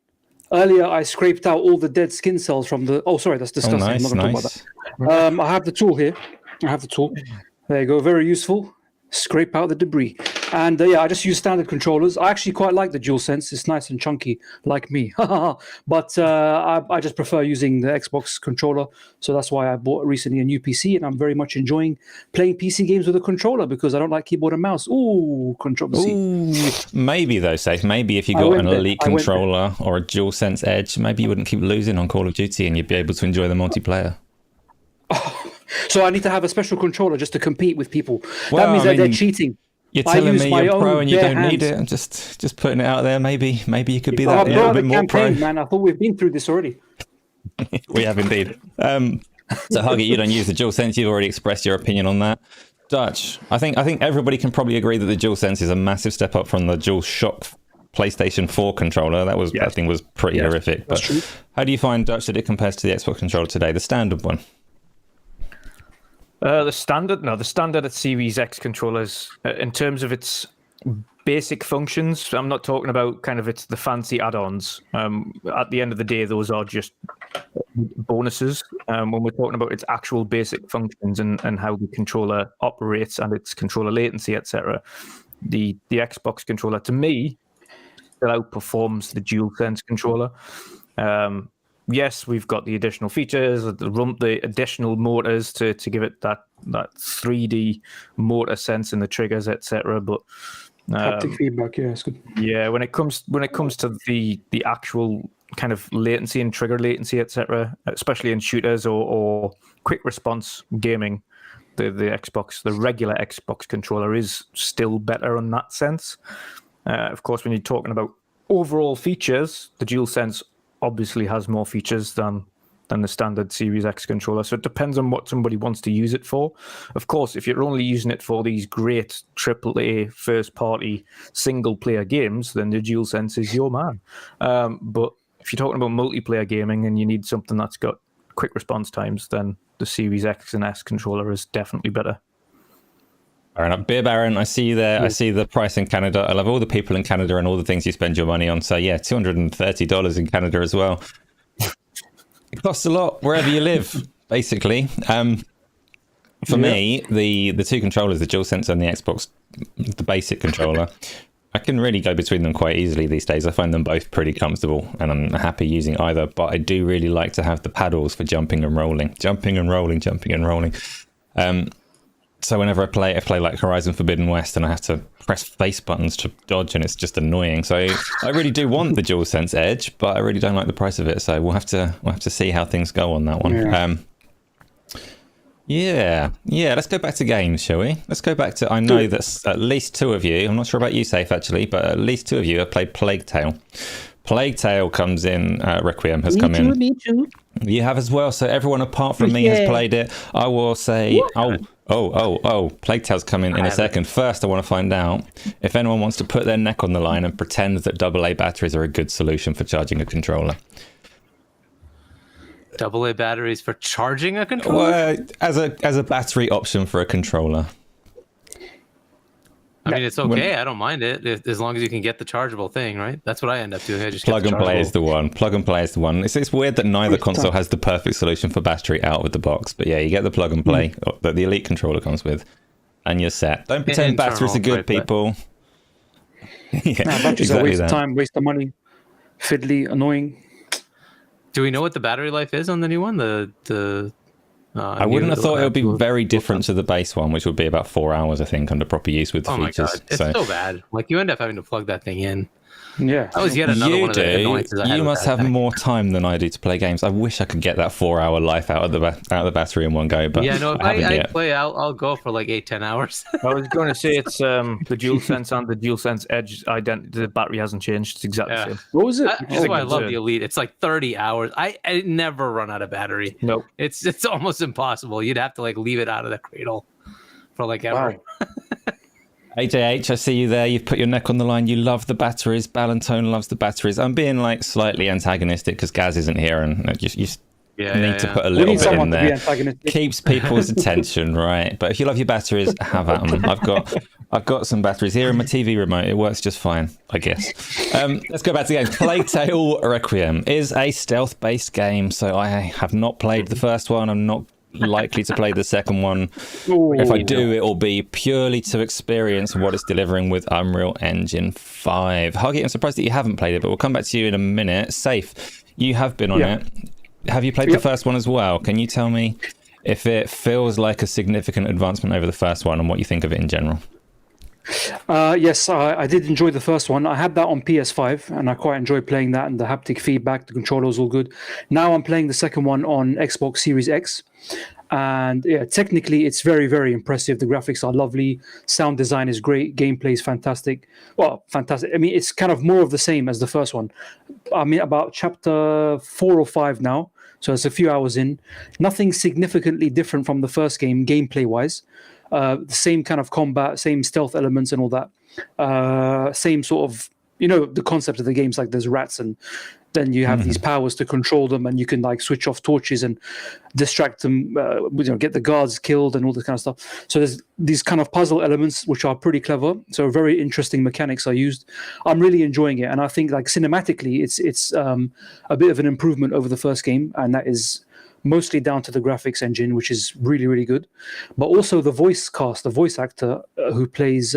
[SPEAKER 2] Earlier, I scraped out all the dead skin cells from the... Oh, sorry, that's disgusting. I'm not going to talk about that. I have the tool here. There you go. Very useful. Scrape out the debris. And I just use standard controllers. I actually quite like the DualSense. It's nice and chunky, like me. But I just prefer using the Xbox controller. So that's why I bought recently a new PC, and I'm very much enjoying playing PC games with a controller because I don't like keyboard and mouse. Ooh, controversy.
[SPEAKER 1] Ooh, maybe though, Safe. Maybe if you got an Elite controller or a DualSense Edge, maybe you wouldn't keep losing on Call of Duty, and you'd be able to enjoy the multiplayer.
[SPEAKER 2] So I need to have a special controller just to compete with people. Well, that means that they're cheating.
[SPEAKER 1] You're telling me you're pro and you don't need it. I'm just putting it out there. Maybe you could be that a little bit more pro.
[SPEAKER 2] Man, I thought we've been through this already.
[SPEAKER 1] We have indeed. So Huggy, you don't use the DualSense. You've already expressed your opinion on that. Dutch, I think everybody can probably agree that the DualSense is a massive step up from the DualShock PlayStation 4 controller. That thing was pretty horrific. But
[SPEAKER 2] true.
[SPEAKER 1] how do you find, Dutch, that it compares to the Xbox controller today, the standard one?
[SPEAKER 4] The standard at Series X controllers, in terms of its basic functions, I'm not talking about kind of the fancy add-ons. At the end of the day, those are just bonuses. When we're talking about its actual basic functions and how the controller operates and its controller latency, etc., the Xbox controller, to me, still outperforms the DualSense controller. Yes, we've got the additional features, the additional motors to give it that 3D motor sense in the triggers, etc. But
[SPEAKER 2] haptic feedback, yeah, it's good.
[SPEAKER 4] Yeah, when it comes to the actual kind of latency and trigger latency, etc., especially in shooters or quick response gaming, the regular Xbox controller is still better in that sense. Of course, when you're talking about overall features, the DualSense obviously has more features than the standard Series X controller. So it depends on what somebody wants to use it for. Of course, if you're only using it for these great AAA first-party single-player games, then the DualSense is your man. But if you're talking about multiplayer gaming and you need something that's got quick response times, then the Series X and S controller is definitely better.
[SPEAKER 1] Beer Baron, I see you there. I see the price in Canada. I love all the people in Canada and all the things you spend your money on. So yeah, $230 in Canada as well. It costs a lot wherever you live, basically. For me, the two controllers, the DualSense and the Xbox, the basic controller, I can really go between them quite easily these days. I find them both pretty comfortable and I'm happy using either, but I do really like to have the paddles for jumping and rolling. So whenever I play like Horizon Forbidden West and I have to press face buttons to dodge and it's just annoying. So I really do want the DualSense Edge, but I really don't like the price of it. So we'll have to see how things go on that one. Yeah. Let's go back to games, shall we? Let's go back to, I know that at least two of you, I'm not sure about you, Safe, actually, but at least two of you have played Plague Tale. Plague Tale comes in, Requiem has come in.
[SPEAKER 5] Me too.
[SPEAKER 1] You have as well. So everyone apart from me has played it. I will say, Plague Tale's coming in a second. First, I want to find out if anyone wants to put their neck on the line and pretend that AA batteries are a good solution for charging a controller.
[SPEAKER 3] AA batteries for charging a controller?
[SPEAKER 1] Well, as a battery option for a controller.
[SPEAKER 3] I mean, it's okay. I don't mind it as long as you can get the chargeable thing, right? That's what I end up doing. I just
[SPEAKER 1] plug and play is the one. It's weird that neither console has the perfect solution for battery out of the box, but yeah, you get the plug and play that the Elite controller comes with, and you're set. Don't pretend batteries are good, people.
[SPEAKER 2] Batteries are a waste of time, waste of money, fiddly, annoying.
[SPEAKER 3] Do we know what the battery life is on the new one?
[SPEAKER 1] I wouldn't have thought it would be very different to the base one, which would be about 4 hours, I think, under proper use with the features.
[SPEAKER 3] Oh my god, it's so bad. Like, you end up having to plug that thing in.
[SPEAKER 2] Yeah.
[SPEAKER 3] That was yet another one of the annoyances I had.
[SPEAKER 1] You must have more time than I do to play games. I wish I could get that 4 hour life out of the battery in one go, but
[SPEAKER 3] yeah, no, if I play, I'll go for like 8-10 hours.
[SPEAKER 4] I was going to say it's the DualSense and the DualSense Edge identity. The battery hasn't changed. It's exactly the same.
[SPEAKER 2] What was it?
[SPEAKER 3] That's why I love the Elite. It's like 30 hours. I never run out of battery.
[SPEAKER 4] Nope.
[SPEAKER 3] It's almost impossible. You'd have to like leave it out of the cradle for like ever.
[SPEAKER 2] Wow.
[SPEAKER 1] AJH, I see you there. You've put your neck on the line. You love the batteries. Ballantone loves the batteries. I'm being like slightly antagonistic because Gaz isn't here, and you need to put a little bit in there. Keeps people's attention, right? But if you love your batteries, have at them. I've got some batteries here in my TV remote. It works just fine, I guess. Let's go back to the game. Plague Tale Requiem is a stealth-based game, so I have not played the first one. I'm not likely to play the second one. If I do, it will be purely to experience what it's delivering with Unreal Engine 5. Huggy, I'm surprised that you haven't played it, but we'll come back to you in a minute. Safe, you have been on it. Have you played the first one as well? Can you tell me if it feels like a significant advancement over the first one and what you think of it in general?
[SPEAKER 2] Yes, I did enjoy the first one. I had that on PS5 and I quite enjoyed playing that, and the haptic feedback, the controller was all good. Now I'm playing the second one on Xbox Series X, and yeah, technically it's very, very impressive. The graphics are lovely, sound design is great, gameplay is fantastic. Well, fantastic. I mean, it's kind of more of the same as the first one. I mean, about chapter 4 or 5 now, so it's a few hours in. Nothing significantly different from the first game, gameplay-wise. The same kind of combat, same stealth elements and all that. Same sort of you know, the concept of the game's like there's rats, and then you have these powers to control them, and you can like switch off torches and distract them, get the guards killed and all this kind of stuff. So there's these kind of puzzle elements which are pretty clever. So very interesting mechanics are used. I'm really enjoying it, and I think like cinematically, it's a bit of an improvement over the first game, and that is mostly down to the graphics engine, which is really, really good. But also the voice cast, the voice actor who plays,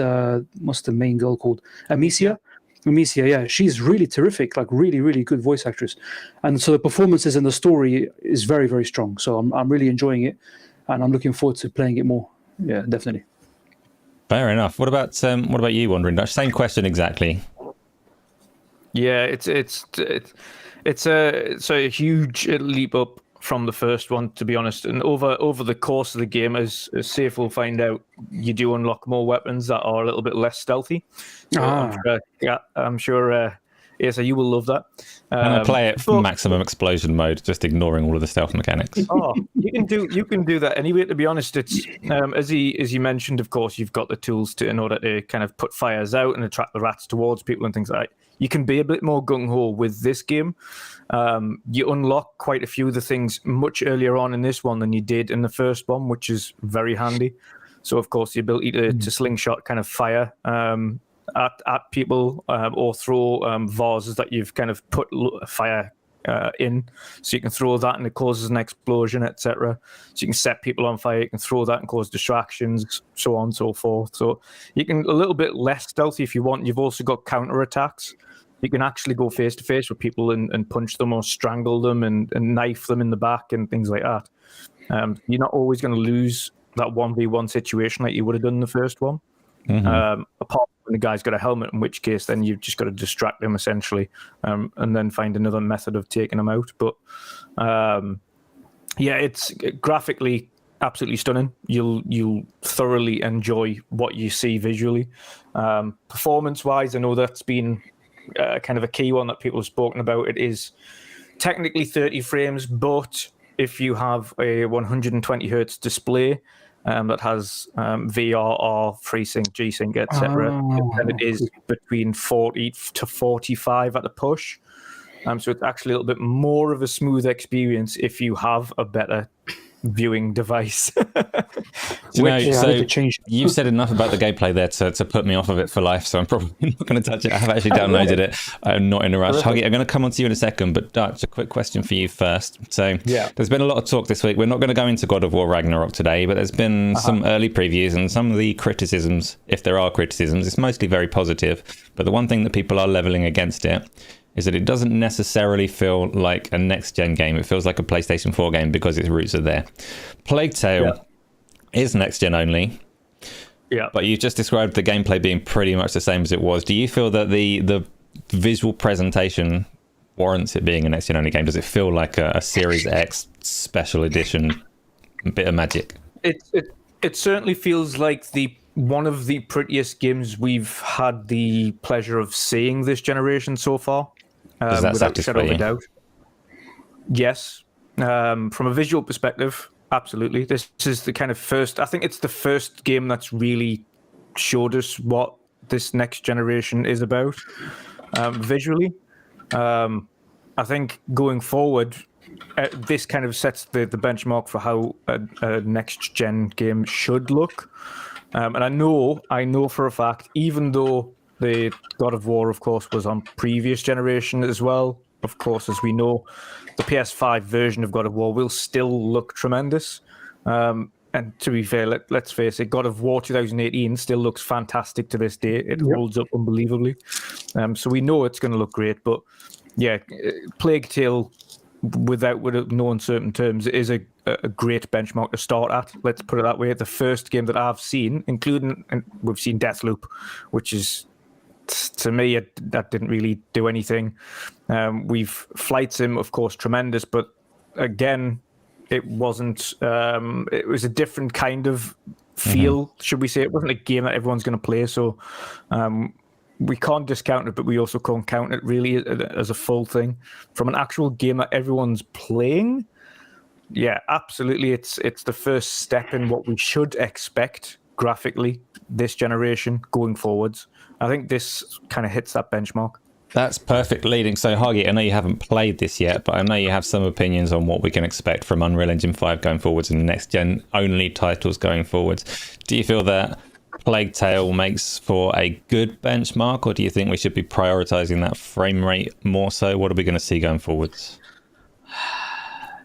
[SPEAKER 2] what's the main girl called? Amicia, yeah, she's really terrific, like really, really good voice actress. And so the performances and the story is very, very strong. So I'm really enjoying it, and I'm looking forward to playing it more. Yeah, definitely.
[SPEAKER 1] Fair enough. What about you, Wandering Dutch? Same question exactly.
[SPEAKER 4] Yeah, it's a huge leap up from the first one, to be honest. And over the course of the game, as Safe will find out, you do unlock more weapons that are a little bit less stealthy. So I'm sure Asa, you will love that.
[SPEAKER 1] And I play it maximum explosion mode, just ignoring all of the stealth mechanics.
[SPEAKER 4] You can do that anyway. To be honest, it's as you mentioned. Of course, you've got the tools in order to kind of put fires out and attract the rats towards people and things like that. You can be a bit more gung-ho with this game. You unlock quite a few of the things much earlier on in this one than you did in the first one, which is very handy. So, of course, the ability to slingshot kind of fire at people or throw vases that you've kind of put fire in, so you can throw that and it causes an explosion, etc. So you can set people on fire, you can throw that and cause distractions, so on and so forth. So you can a little bit less stealthy if you want. You've also got counter attacks. You can actually go face to face with people and punch them or strangle them and knife them in the back and things like that. You're not always going to lose that 1v1 situation like you would have done in the first one. Apart from the guy's got a helmet, in which case then you've just got to distract him essentially, and then find another method of taking him out. But it's graphically absolutely stunning. You'll thoroughly enjoy what you see visually. Performance wise, I know that's been kind of a key one that people have spoken about. It is technically 30 frames, but if you have a 120 hertz display that has VRR, FreeSync, G-Sync, etc., then it is between 40 to 45 at the push. So it's actually a little bit more of a smooth experience if you have a better viewing device.
[SPEAKER 1] You've said enough about the gameplay there to put me off of it for life, so I'm probably not going to touch it. I have actually downloaded it. I'm not in a rush. Huggy, I'm going to come on to you in a second, but Dutch, a quick question for you first. So there's been a lot of talk this week. We're not going to go into God of War Ragnarok today, but there's been some early previews and some of the criticisms, if there are criticisms, it's mostly very positive. But the one thing that people are leveling against it is that it doesn't necessarily feel like a next-gen game. It feels like a PlayStation 4 game because its roots are there. Plague Tale is next-gen only, but you just described the gameplay being pretty much the same as it was. Do you feel that the visual presentation warrants it being a next-gen only game? Does it feel like a Series X special edition bit of magic?
[SPEAKER 4] It certainly feels like one of the prettiest games we've had the pleasure of seeing this generation so far.
[SPEAKER 1] Does that satisfy you?
[SPEAKER 4] Doubt. Yes. From a visual perspective, absolutely. This is the kind of first, I think it's the first game that's really showed us what this next generation is about visually. I think going forward, this kind of sets the benchmark for how a next gen game should look. And I know for a fact, even though the God of War, of course, was on previous generation as well, of course, as we know, the PS5 version of God of War will still look tremendous. And to be fair, let's face it, God of War 2018 still looks fantastic to this day. It holds up unbelievably. So we know it's going to look great. But yeah, Plague Tale, with no uncertain terms, is a great benchmark to start at. Let's put it that way. The first game that I've seen, including, and we've seen Deathloop, which is, to me, that didn't really do anything. We've Flight Sim, of course, tremendous, but again, it wasn't. It was a different kind of feel, should we say? It wasn't a game that everyone's going to play, so we can't discount it, but we also can't count it really as a full thing. From an actual game that everyone's playing, yeah, absolutely, it's the first step in what we should expect graphically this generation going forwards. I think this kind of hits that benchmark.
[SPEAKER 1] That's perfect leading. So, Hagi, I know you haven't played this yet, but I know you have some opinions on what we can expect from Unreal Engine 5 going forwards and next-gen only titles going forwards. Do you feel that Plague Tale makes for a good benchmark, or do you think we should be prioritizing that frame rate more so? What are we going to see going forwards?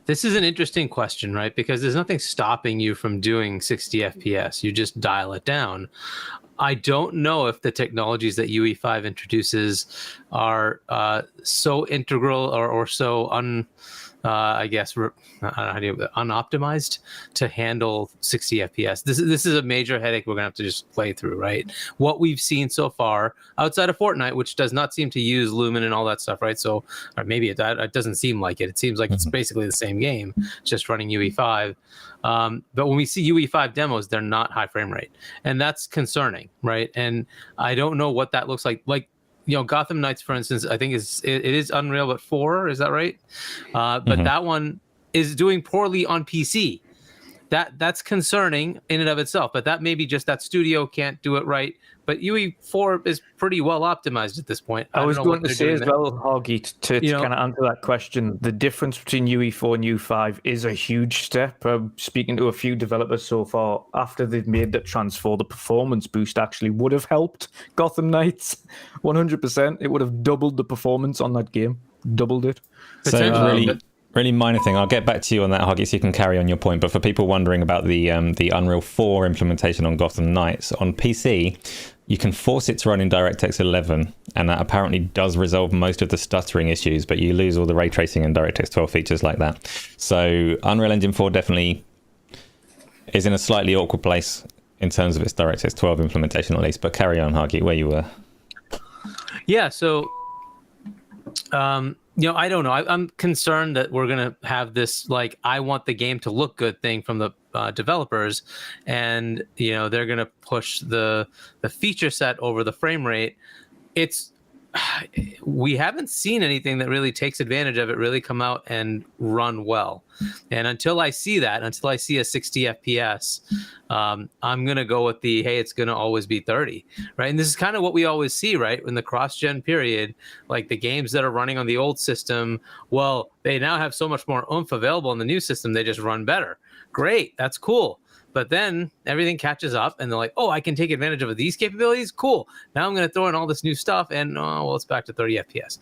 [SPEAKER 3] This is an interesting question, right? Because there's nothing stopping you from doing 60 FPS. You just dial it down. I don't know if the technologies that UE5 introduces are so integral or so unoptimized to handle 60 FPS. This is a major headache we're gonna have to just play through, right? What we've seen so far outside of Fortnite, which does not seem to use Lumen and all that stuff, right? So, or maybe it doesn't seem like it. It seems like it's basically the same game, just running UE5. But when we see UE5 demos, they're not high frame rate, and that's concerning, right? And I don't know what that looks like. Like, Gotham Knights, for instance, I think it is Unreal, but 4, is that right? But that one is doing poorly on PC. That's concerning in and of itself. But that may be just that studio can't do it right. But UE4 is pretty well optimized at this point.
[SPEAKER 4] I was going to say as well, Hagi, to kind of answer that question, the difference between UE4 and UE5 is a huge step. Speaking to a few developers so far, after they've made that transfer, the performance boost actually would have helped Gotham Knights 100%. It would have doubled the performance on that game, doubled it.
[SPEAKER 1] So really minor thing. I'll get back to you on that, Huggy, so you can carry on your point. But for people wondering about the Unreal 4 implementation on Gotham Knights, on PC, you can force it to run in DirectX 11, and that apparently does resolve most of the stuttering issues, but you lose all the ray tracing and DirectX 12 features like that. So Unreal Engine 4 definitely is in a slightly awkward place in terms of its DirectX 12 implementation, at least. But carry on, Huggy, where you were.
[SPEAKER 3] Yeah, so I don't know. I'm concerned that we're going to have this, like, I want the game to look good thing from the developers, and, they're going to push the feature set over the frame rate. We haven't seen anything that really takes advantage of it really come out and run well. And until I see a 60 FPS, I'm going to go with it's going to always be 30, right? And this is kind of what we always see, right? In the cross-gen period, like the games that are running on the old system, well, they now have so much more oomph available in the new system. They just run better. Great. That's cool. But then everything catches up and they're like, oh, I can take advantage of these capabilities. Cool. Now I'm going to throw in all this new stuff and, it's back to 30 FPS.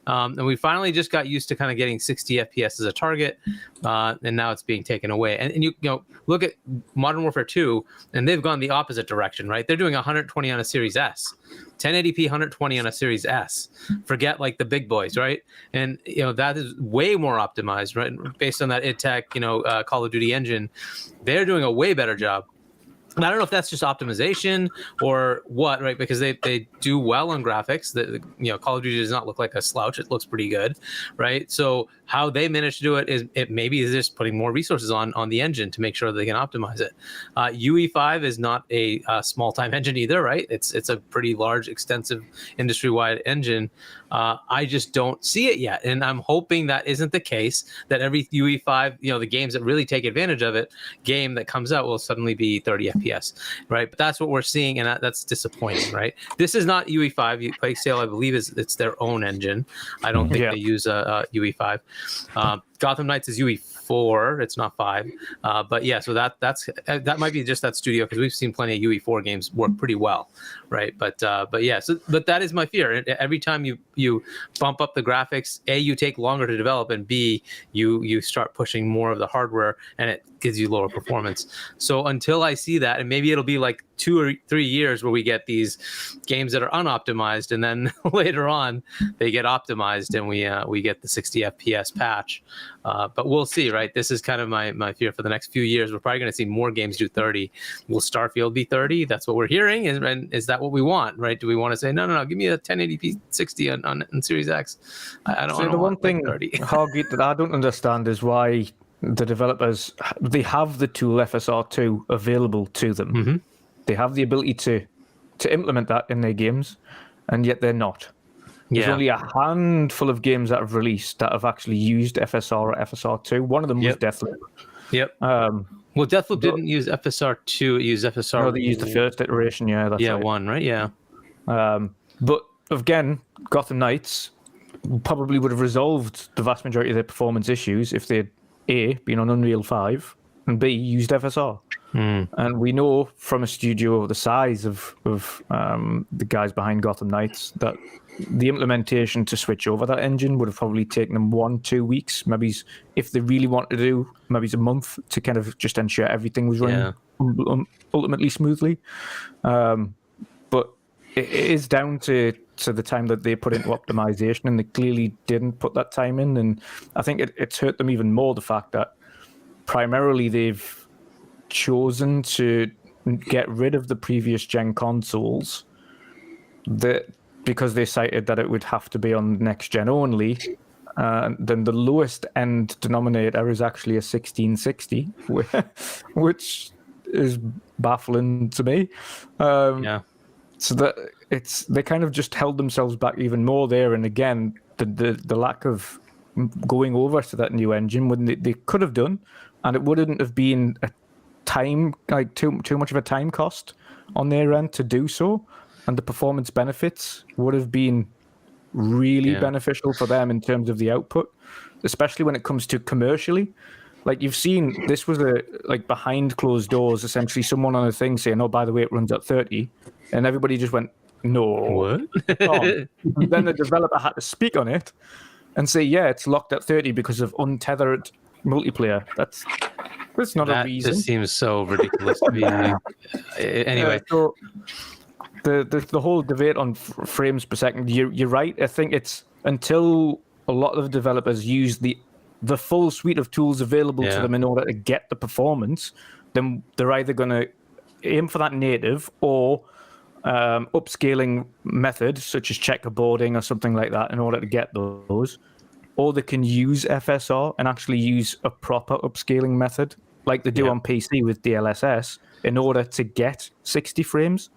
[SPEAKER 3] And we finally just got used to kind of getting 60 FPS as a target. And now it's being taken away. And you look at Modern Warfare 2, and they've gone the opposite direction, right? They're doing 120 on a Series S. 1080p 120 on a Series S. Forget like the big boys, right? And that is way more optimized, right? Based on that id Tech, Call of Duty engine, they're doing a way better job. And I don't know if that's just optimization or what, right? Because they do well on graphics. Call of Duty does not look like a slouch. It looks pretty good, right? So how they manage to do it is maybe is just putting more resources on the engine to make sure they can optimize it. UE5 is not a small time engine either, right? It's a pretty large, extensive, industry-wide engine. I just don't see it yet, and I'm hoping that isn't the case. That every UE5, the games that really take advantage of it, game that comes out will suddenly be 30 FPS, right? But that's what we're seeing, and that's disappointing, right? This is not UE5. Plague Tale, I believe, it's their own engine. I don't think they use UE5. Gotham Knights is UE4. It's not 5. But yeah, so that might be just that studio, because we've seen plenty of UE4 games work pretty well, right? But that is my fear. Every time you bump up the graphics, A, you take longer to develop, and B, you start pushing more of the hardware, and it gives you lower performance. So until I see that, and maybe it'll be like 2 or 3 years where we get these games that are unoptimized, and then later on they get optimized, and we get the 60 FPS patch. But we'll see, right? This is kind of my fear for the next few years. We're probably going to see more games do 30. Will Starfield be 30? That's what we're hearing. And is that what we want, right? Do we want to say, no, give me a 1080p 60 on Series X? I don't.
[SPEAKER 4] So the one thing, Hoggy, that I don't understand is why the developers, they have the tool FSR2 available to them. Mm-hmm. They have the ability to implement that in their games, and yet they're not. There's only a handful of games that have released that have actually used FSR or FSR2. One of them was Deathloop.
[SPEAKER 3] Yep. Well, Deathloop didn't use FSR2. It used FSR.
[SPEAKER 4] No, they used the first iteration. Yeah, that's right.
[SPEAKER 3] 1, right? Yeah.
[SPEAKER 4] But again, Gotham Knights probably would have resolved the vast majority of their performance issues if they'd A, been on Unreal 5, and B, used FSR. And we know from a studio the size of the guys behind Gotham Knights that the implementation to switch over that engine would have probably taken them 1-2 weeks, maybe if they really wanted to do, maybe a month to kind of just ensure everything was running ultimately smoothly. But it is down to the time that they put into optimization, and they clearly didn't put that time in. And I think it's hurt them even more, the fact that primarily they've chosen to get rid of the previous gen consoles because they cited that it would have to be on next gen only. Then the lowest end denominator is actually a 1660, which is baffling to me. So that they kind of just held themselves back even more there. And again, the lack of going over to that new engine when they could have done, and it wouldn't have been a time, like too much of a time cost on their end to do so, and the performance benefits would have been really beneficial for them in terms of the output, especially when it comes to commercially. Like, you've seen, this was behind closed doors, essentially someone on a thing saying, oh, by the way, it runs at 30, and everybody just went, no.
[SPEAKER 3] What?
[SPEAKER 4] And then the developer had to speak on it and say, yeah, it's locked at 30 because of untethered multiplayer. That's not a reason.
[SPEAKER 3] That just seems so ridiculous to me. Anyway.
[SPEAKER 4] So the whole debate on frames per second, you're right. I think it's until a lot of developers use the full suite of tools available to them in order to get the performance, then they're either going to aim for that native or upscaling method, such as checkerboarding or something like that, in order to get those. Or they can use FSR and actually use a proper upscaling method, like they do on PC with DLSS, in order to get 60 frames.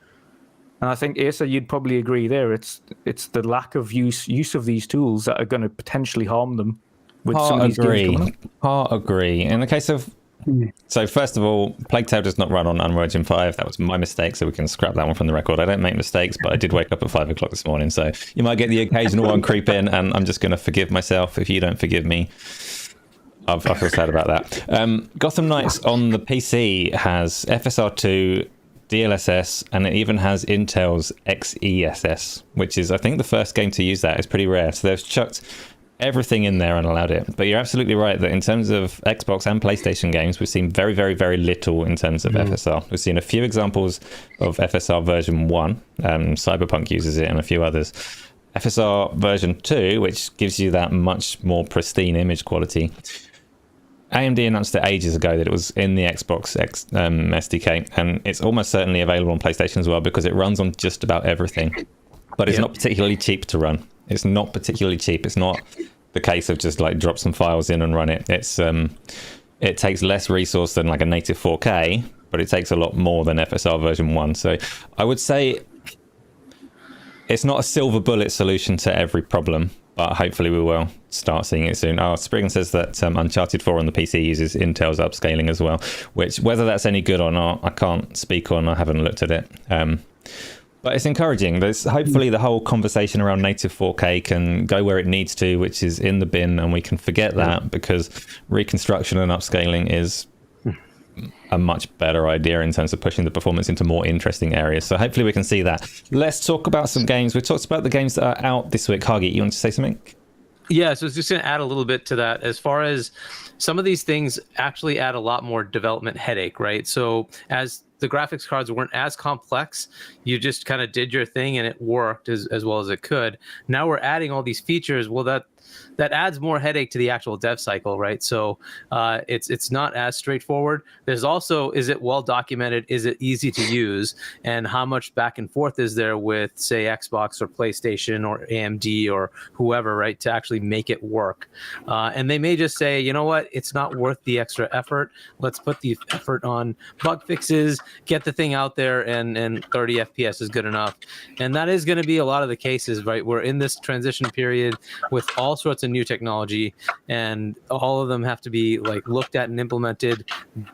[SPEAKER 4] And I think, Asa, you'd probably agree there. It's the lack of use of these tools that are going to potentially harm them with some of these games coming up.
[SPEAKER 1] Agree. In the case of... So first of all, Plague Tale does not run on Unreal Engine 5. That was my mistake, so we can scrap that one from the record. I don't make mistakes, but I did wake up at 5 o'clock this morning, so you might get the occasional one creep in, and I'm just going to forgive myself if you don't forgive me. I feel sad about that. Gotham Knights on the PC has FSR2, DLSS, and it even has Intel's XESS, which is, I think, the first game to use that. It's pretty rare. So they've chucked everything in there and allowed it. But you're absolutely right that in terms of Xbox and PlayStation games, we've seen very, very, very little in terms of FSR. We've seen a few examples of FSR version 1. Cyberpunk uses it, and a few others. FSR version 2, which gives you that much more pristine image quality. AMD announced it ages ago that it was in the Xbox SDK, and it's almost certainly available on PlayStation as well, because it runs on just about everything. But it's not particularly cheap to run. It's not particularly cheap. It's not the case of just like drop some files in and run it. It's it takes less resource than like a native 4K, but it takes a lot more than FSR version 1. So I would say it's not a silver bullet solution to every problem, but hopefully we will start seeing it soon. Spriggan says that Uncharted 4 on the PC uses Intel's upscaling as well, which, whether that's any good or not, I can't speak on. I haven't looked at it. But it's encouraging. There's hopefully the whole conversation around native 4K can go where it needs to, which is in the bin, and we can forget that, because reconstruction and upscaling is a much better idea in terms of pushing the performance into more interesting areas. So hopefully we can see that. Let's talk about some games. We talked about the games that are out this week. Hagi, you want to say something?
[SPEAKER 3] Yeah, so I was just going to add a little bit to that. As far as some of these things actually add a lot more development headache, right? So as the graphics cards weren't as complex, you just kind of did your thing and it worked as well as it could. Now we're adding all these features. Well, that adds more headache to the actual dev cycle, right? So it's not as straightforward. There's also, is it well documented? Is it easy to use? And how much back and forth is there with, say, Xbox or PlayStation or AMD or whoever, right, to actually make it work? And they may just say, you know what, it's not worth the extra effort. Let's put the effort on bug fixes, get the thing out there, and 30 FPS is good enough. And that is going to be a lot of the cases, right? We're in this transition period with all sorts of new technology, and all of them have to be like looked at and implemented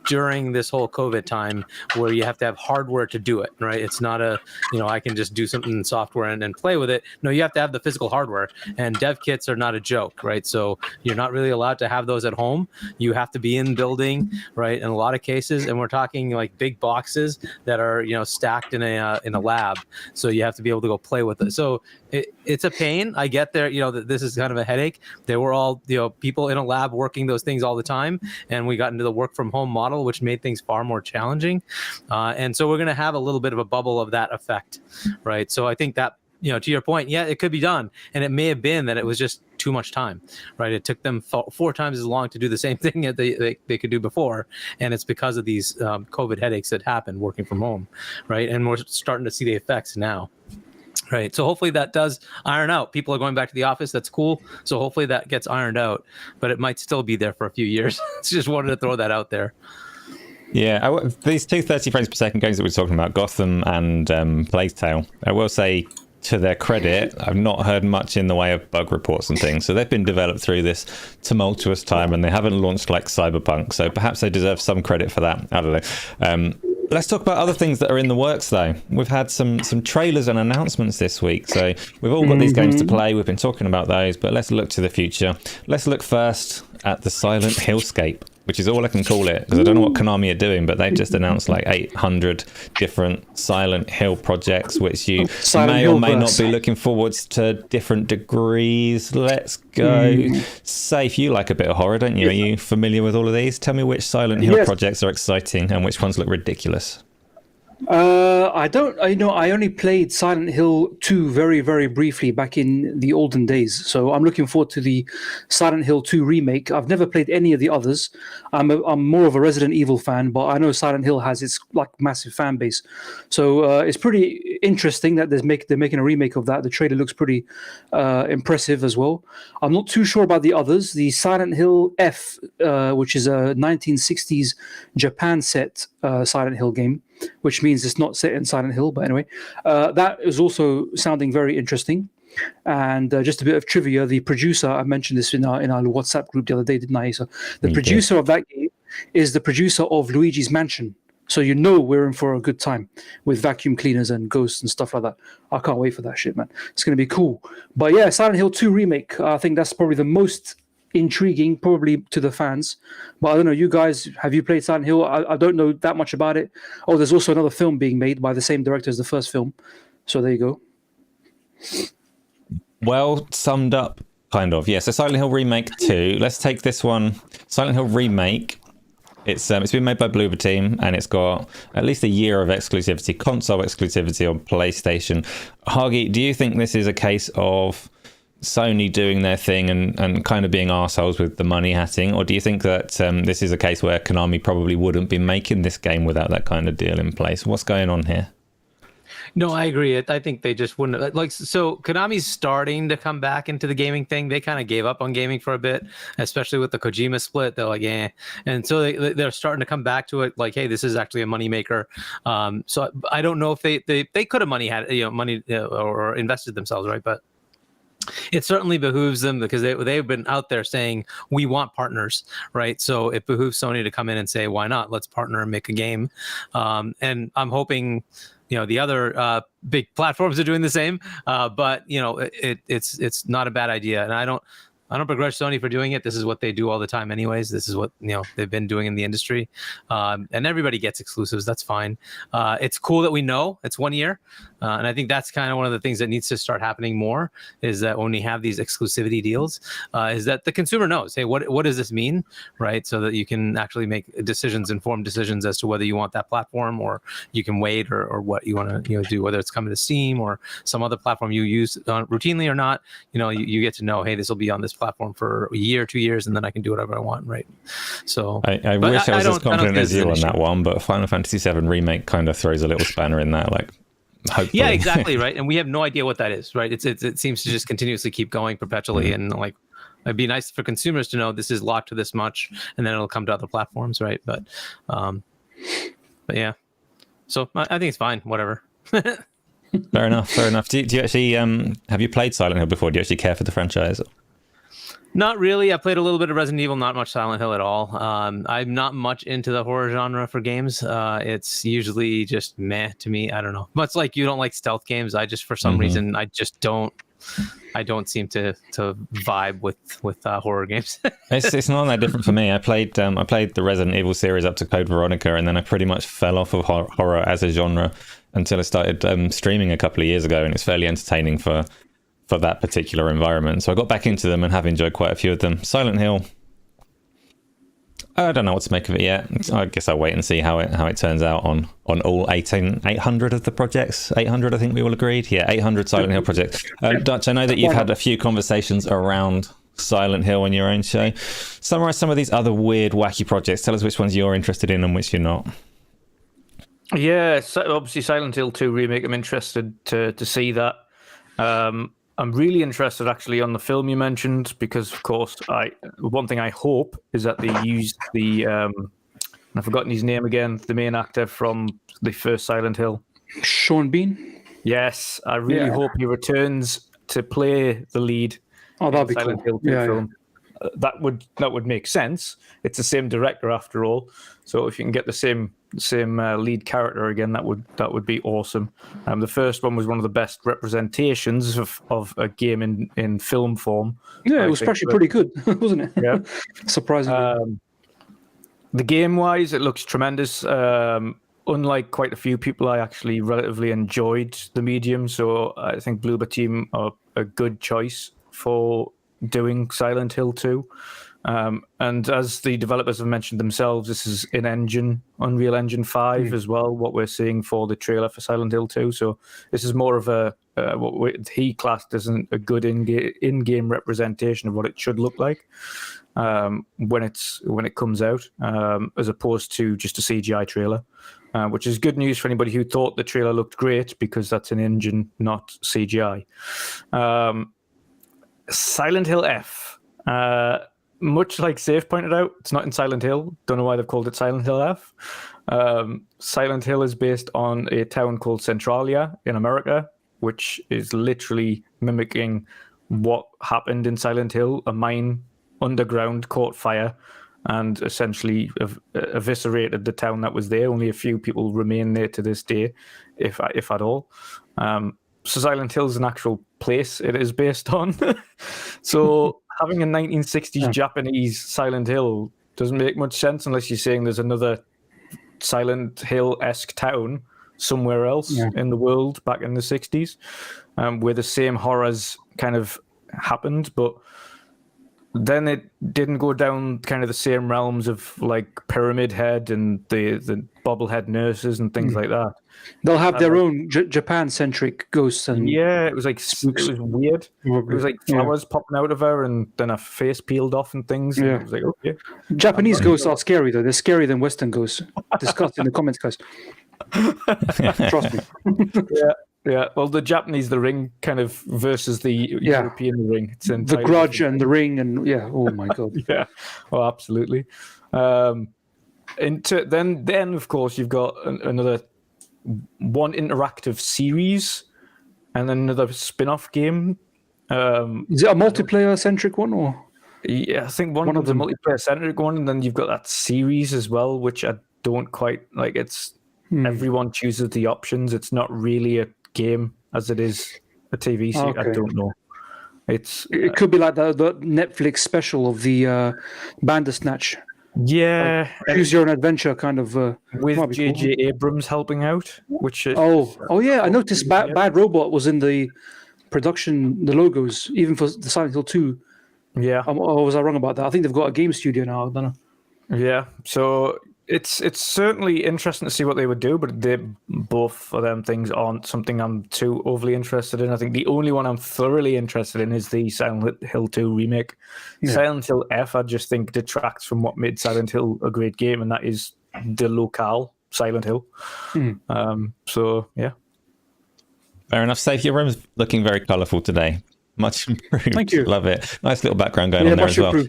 [SPEAKER 3] during this whole COVID time, where you have to have hardware to do it, right? It's not I can just do something in software and play with it. No, you have to have the physical hardware, and dev kits are not a joke, right? So you're not really allowed to have those at home. You have to be in building, right? In a lot of cases, and we're talking like big boxes that are stacked in a lab. So you have to be able to go play with it. So it's a pain. I get there. That this is kind of a headache. They were all people in a lab working those things all the time, and we got into the work from home model, which made things far more challenging. And so we're going to have a little bit of a bubble of that effect, right? So I think that to your point, yeah, it could be done, and it may have been that it was just too much time, right? It took them 4 times as long to do the same thing that they could do before, and it's because of these COVID headaches that happened working from home, right? And we're starting to see the effects now. Right. So hopefully that does iron out. People are going back to the office. That's cool. So hopefully that gets ironed out, but it might still be there for a few years. Just wanted to throw that out there.
[SPEAKER 1] Yeah, these 230 frames per second games that we're talking about, Gotham and Plague Tale, I will say, to their credit, I've not heard much in the way of bug reports and things. So they've been developed through this tumultuous time, and they haven't launched like Cyberpunk. So perhaps they deserve some credit for that. I don't know. Let's talk about other things that are in the works, though. We've had some trailers and announcements this week. So we've all got these games to play. We've been talking about those, but let's look to the future. Let's look first at the Silent Hillscape, which is all I can call it, because I don't know what Konami are doing, but they've just announced like 800 different Silent Hill projects, which you may or may not be looking forwards to different degrees. Let's go. Safe, you like a bit of horror, don't you? Are you familiar with all of these? Tell me which Silent Hill projects are exciting and which ones look ridiculous.
[SPEAKER 2] I don't. I only played Silent Hill 2 very, very briefly back in the olden days. So I'm looking forward to the Silent Hill 2 remake. I've never played any of the others. I'm more of a Resident Evil fan, but I know Silent Hill has its like massive fan base. So it's pretty interesting that they're making a remake of that. The trailer looks pretty impressive as well. I'm not too sure about the others. The Silent Hill F, which is a 1960s Japan set Silent Hill game, which means it's not set in Silent Hill, but anyway, that is also sounding very interesting. And just a bit of trivia: the producer, I mentioned this in our WhatsApp group the other day, didn't I? So the producer of that game is the producer of Luigi's Mansion. So we're in for a good time with vacuum cleaners and ghosts and stuff like that. I can't wait for that shit, man. It's going to be cool. But yeah, Silent Hill 2 remake. I think that's probably the most intriguing, probably to the fans. But I don't know, you guys, have you played Silent Hill? I don't know that much about it. Oh, there's also another film being made by the same director as the first film. So there you go.
[SPEAKER 1] Well summed up, kind of. Yeah, so Silent Hill Remake 2. Let's take this one. Silent Hill Remake. It's been made by Bloober Team, and it's got at least a year of exclusivity, console exclusivity on PlayStation. Hagi, do you think this is a case of Sony doing their thing and kind of being arseholes with the money hatting, or do you think that this is a case where Konami probably wouldn't be making this game without that kind of deal in place? What's going on here?
[SPEAKER 3] No, I agree. I think they just wouldn't like. So Konami's starting to come back into the gaming thing. They kind of gave up on gaming for a bit, especially with the Kojima split. They're like, eh. And so they're starting to come back to it. Like, hey, this is actually a moneymaker. So I don't know if they could have money or invested themselves, right? But it certainly behooves them, because they've been out there saying we want partners, right? So it behooves Sony to come in and say, why not? Let's partner and make a game. And I'm hoping the other big platforms are doing the same. But it's not a bad idea, and I don't begrudge Sony for doing it. This is what they do all the time anyways. This is what they've been doing in the industry. And everybody gets exclusives. That's fine. It's cool that we know it's 1 year. And I think that's kind of one of the things that needs to start happening more, is that when we have these exclusivity deals, is that the consumer knows, hey, what does this mean, right? So that you can actually make informed decisions as to whether you want that platform, or you can wait, or what you want to do, whether it's coming to Steam or some other platform you use routinely or not. You get to know, hey, this will be on this platform for a year, 2 years, and then I can do whatever I want, right? So
[SPEAKER 1] I wish I was as confident as you on that one, but Final Fantasy VII Remake kind of throws a little spanner in that, like. Hopefully. Yeah,
[SPEAKER 3] exactly, right. And we have no idea what that is, right? It seems to just continuously keep going perpetually, and like it'd be nice for consumers to know this is locked to this much, and then it'll come to other platforms, right? But yeah, so I think it's fine, whatever.
[SPEAKER 1] Fair enough. Do you actually have you played Silent Hill before? Do you actually care for the franchise?
[SPEAKER 3] Not really. I played a little bit of Resident Evil, not much Silent Hill at all. I'm not much into the horror genre for games. It's usually just meh to me. I don't know. Much like you don't like stealth games. I just, for some reason, I just don't. I don't seem to vibe with horror games.
[SPEAKER 1] It's not that different for me. I played the Resident Evil series up to Code Veronica, and then I pretty much fell off of horror as a genre until I started streaming a couple of years ago, and it's fairly entertaining for that particular environment. So I got back into them and have enjoyed quite a few of them. Silent Hill, I don't know what to make of it yet. I guess I'll wait and see how it turns out on all 800 of the projects. 800, I think we all agreed. Yeah, 800 Silent Hill projects. Dutch, I know that you've had a few conversations around Silent Hill on your own show. Summarize some of these other weird, wacky projects. Tell us which ones you're interested in and which you're not.
[SPEAKER 4] Yeah, so obviously Silent Hill 2 remake. I'm interested to see that. I'm really interested actually on the film you mentioned, because of course one thing I hope is that they use I've forgotten his name again, the main actor from the first Silent Hill.
[SPEAKER 2] Sean Bean?
[SPEAKER 4] Yes, I really hope he returns to play the lead.
[SPEAKER 2] Oh, that'd be
[SPEAKER 4] Silent
[SPEAKER 2] cool.
[SPEAKER 4] Hill 2 film. That would make sense. It's the same director after all. So if you can get the same lead character again, that would be awesome. The first one was one of the best representations of a game in film form.
[SPEAKER 2] Yeah, it was actually pretty good, wasn't it?
[SPEAKER 4] Yeah,
[SPEAKER 2] surprisingly.
[SPEAKER 4] The game wise, it looks tremendous. Unlike quite a few people, I actually relatively enjoyed the medium, so I think Bloober Team are a good choice for doing Silent Hill 2. And as the developers have mentioned themselves, this is in-engine, Unreal Engine 5 as well, what we're seeing for the trailer for Silent Hill 2. So this is more of a what he classed as a good in-game representation of what it should look like when it comes out, as opposed to just a CGI trailer, which is good news for anybody who thought the trailer looked great, because that's an engine, not CGI. Silent Hill F. Much like Safe pointed out, it's not in Silent Hill. Don't know why they've called it Silent Hill F. Silent Hill is based on a town called Centralia in America, which is literally mimicking what happened in Silent Hill. A mine underground caught fire and essentially eviscerated the town that was there. Only a few people remain there to this day, if at all. So Silent Hill is an actual place it is based on. So having a 1960s Japanese Silent Hill doesn't make much sense unless you're saying there's another Silent Hill-esque town somewhere else in the world back in the 60s, where the same horrors kind of happened, but then it didn't go down kind of the same realms of like Pyramid Head and the bobblehead nurses and things like that.
[SPEAKER 2] They'll have their own Japan-centric ghosts and
[SPEAKER 4] it was like spooks. It was weird. It was like flowers popping out of her and then her face peeled off and things. And it was like, okay.
[SPEAKER 2] Japanese ghosts are scary though. They're scarier than Western ghosts. Discuss in the comments, guys. Trust me.
[SPEAKER 4] Yeah, well, the Japanese, the Ring, kind of versus the European Ring. It's
[SPEAKER 2] the Grudge and the Ring, and oh my god.
[SPEAKER 4] Yeah, well, absolutely. Then of course, you've got another one interactive series and then another spin-off game.
[SPEAKER 2] Is it a multiplayer-centric one, or?
[SPEAKER 4] Yeah, I think one of the multiplayer-centric one, and then you've got that series as well, which I don't quite like. It's everyone chooses the options. It's not really a game as it is a TV series. I don't know. It
[SPEAKER 2] could be like the Netflix special of the Bandersnatch.
[SPEAKER 4] Yeah,
[SPEAKER 2] choose your own adventure kind of.
[SPEAKER 4] With J.J. Abrams helping out, which is,
[SPEAKER 2] I noticed Bad Robot was in the production, the logos, even for the Silent Hill 2.
[SPEAKER 4] Yeah,
[SPEAKER 2] or was I wrong about that? I think they've got a game studio now. I don't know.
[SPEAKER 4] Yeah, so it's certainly interesting to see what they would do, but both of them things aren't something I'm too overly interested in. I think the only one I'm thoroughly interested in is the Silent Hill 2 remake. Silent Hill F, I just think detracts from what made Silent Hill a great game, and that is the locale Silent Hill. So yeah,
[SPEAKER 1] fair enough. Safe, your room's looking very colourful today. Much improved.
[SPEAKER 2] Thank you.
[SPEAKER 1] Love it. Nice little background going on there as well.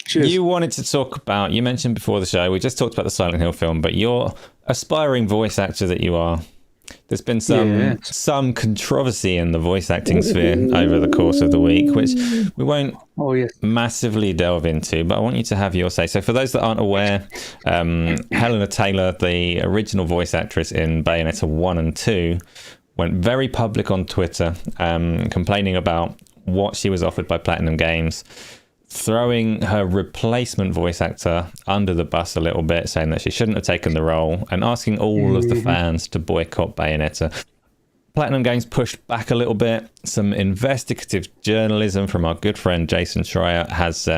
[SPEAKER 2] Cheers.
[SPEAKER 1] You wanted to talk about, you mentioned before the show, we just talked about the Silent Hill film, but you're aspiring voice actor that you are. there's been some controversy in the voice acting sphere over the course of the week, which we won't massively delve into, but I want you to have your say. So for those that aren't aware, Helena Taylor, the original voice actress in Bayonetta 1 and 2, went very public on Twitter, complaining about what she was offered by Platinum Games, throwing her replacement voice actor under the bus a little bit, saying that she shouldn't have taken the role, and asking all of the fans to boycott Bayonetta. Platinum Games pushed back a little bit. Some investigative journalism from our good friend Jason Schreier has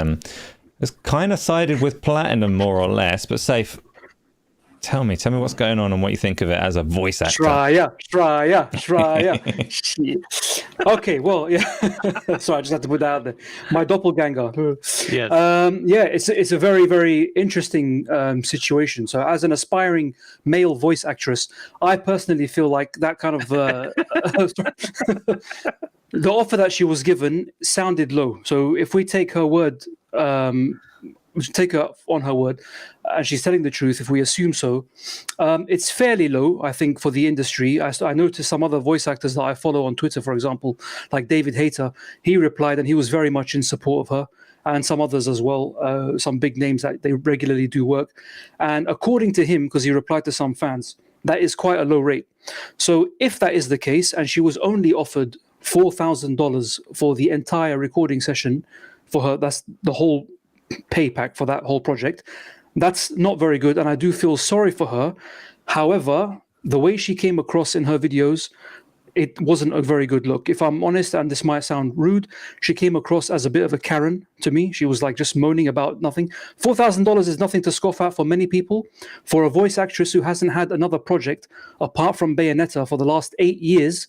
[SPEAKER 1] kind of sided with Platinum, more or less. But Safe, tell me what's going on and what you think of it as a voice actor.
[SPEAKER 2] Schreier. Shit. Okay, well, yeah. Sorry, I just had to put that out there. My doppelganger.
[SPEAKER 3] Yes.
[SPEAKER 2] It's a very, very interesting situation. So, as an aspiring male voice actress, I personally feel like that kind of the offer that she was given sounded low. So, if we take her word, take her on her word, and she's telling the truth, if we assume so, it's fairly low, I think, for the industry. I noticed some other voice actors that I follow on Twitter, for example, like David Hayter. He replied, and he was very much in support of her, and some others as well, some big names that they regularly do work. And according to him, because he replied to some fans, that is quite a low rate. So if that is the case, and she was only offered $4,000 for the entire recording session for her, that's the whole pay pack for that whole project, that's not very good, and I do feel sorry for her. However, the way she came across in her videos, it wasn't a very good look. If I'm honest, and this might sound rude, she came across as a bit of a Karen to me. She was like just moaning about nothing. $4,000 is nothing to scoff at for many people. For a voice actress who hasn't had another project apart from Bayonetta for the last 8 years,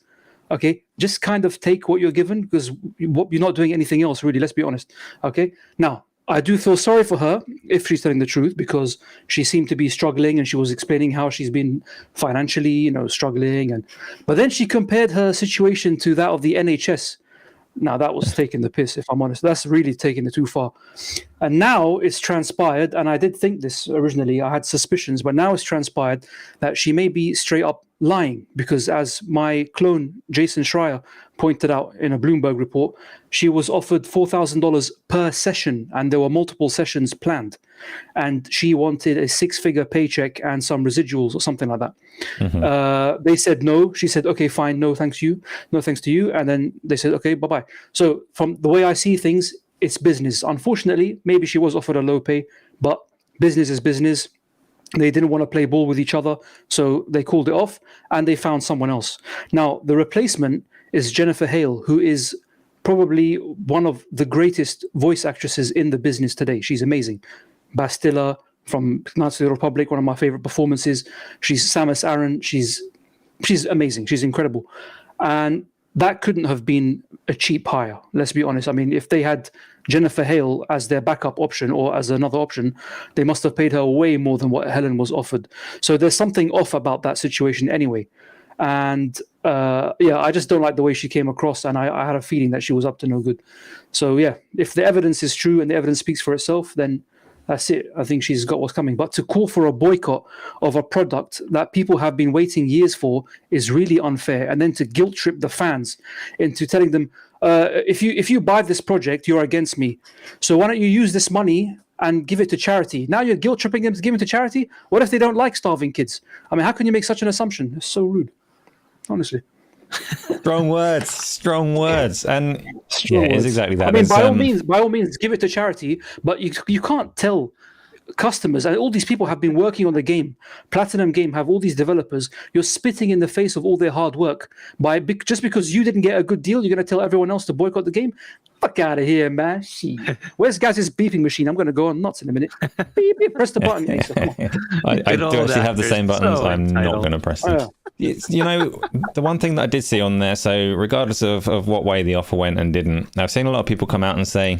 [SPEAKER 2] okay, just kind of take what you're given, because you're not doing anything else, really, let's be honest. Okay, now, I do feel sorry for her if she's telling the truth, because she seemed to be struggling, and she was explaining how she's been financially, struggling. But then she compared her situation to that of the NHS. Now, that was taking the piss, if I'm honest. That's really taking it too far. And now it's transpired, and I did think this originally, I had suspicions, but now it's transpired that she may be straight up lying, because as my clone, Jason Schreier, pointed out in a Bloomberg report, she was offered $4,000 per session, and there were multiple sessions planned. And she wanted a 6-figure paycheck and some residuals or something like that. They said no. She said, okay, fine, no thanks to you. And then they said, okay, bye-bye. So from the way I see things, it's business. Unfortunately, maybe she was offered a low pay, but business is business. They didn't want to play ball with each other, so they called it off, and they found someone else. Now, the replacement is Jennifer Hale, who is probably one of the greatest voice actresses in the business today. She's amazing. Bastilla from Knights of the Republic, one of my favorite performances. She's Samus Aran. She's amazing. She's incredible. And that couldn't have been a cheap hire, let's be honest. I mean, if they had Jennifer Hale as their backup option or as another option, they must have paid her way more than what Helen was offered. So there's something off about that situation anyway. And I just don't like the way she came across, and I had a feeling that she was up to no good. So yeah, if the evidence is true and the evidence speaks for itself, then that's it. I think she's got what's coming. But to call for a boycott of a product that people have been waiting years for is really unfair. And then to guilt trip the fans into telling them, if you buy this project, you're against me. So why don't you use this money and give it to charity? Now you're guilt tripping them to give it to charity? What if they don't like starving kids? I mean, how can you make such an assumption? It's so rude, honestly.
[SPEAKER 1] Strong words. And it's exactly that.
[SPEAKER 2] I mean, by all means, give it to charity, but you can't tell customers, and all these people have been working on the game. Platinum Game have all these developers. You're spitting in the face of all their hard work just because you didn't get a good deal. You're going to tell everyone else to boycott the game? Fuck out of here, man. Where's Gaz's beeping machine? I'm going to go on nuts in a minute. Beep, beep, press the button.
[SPEAKER 1] I do actually have the same buttons. So I'm not going to press them. The one thing that I did see on there, so regardless of what way the offer went and didn't, I've seen a lot of people come out and say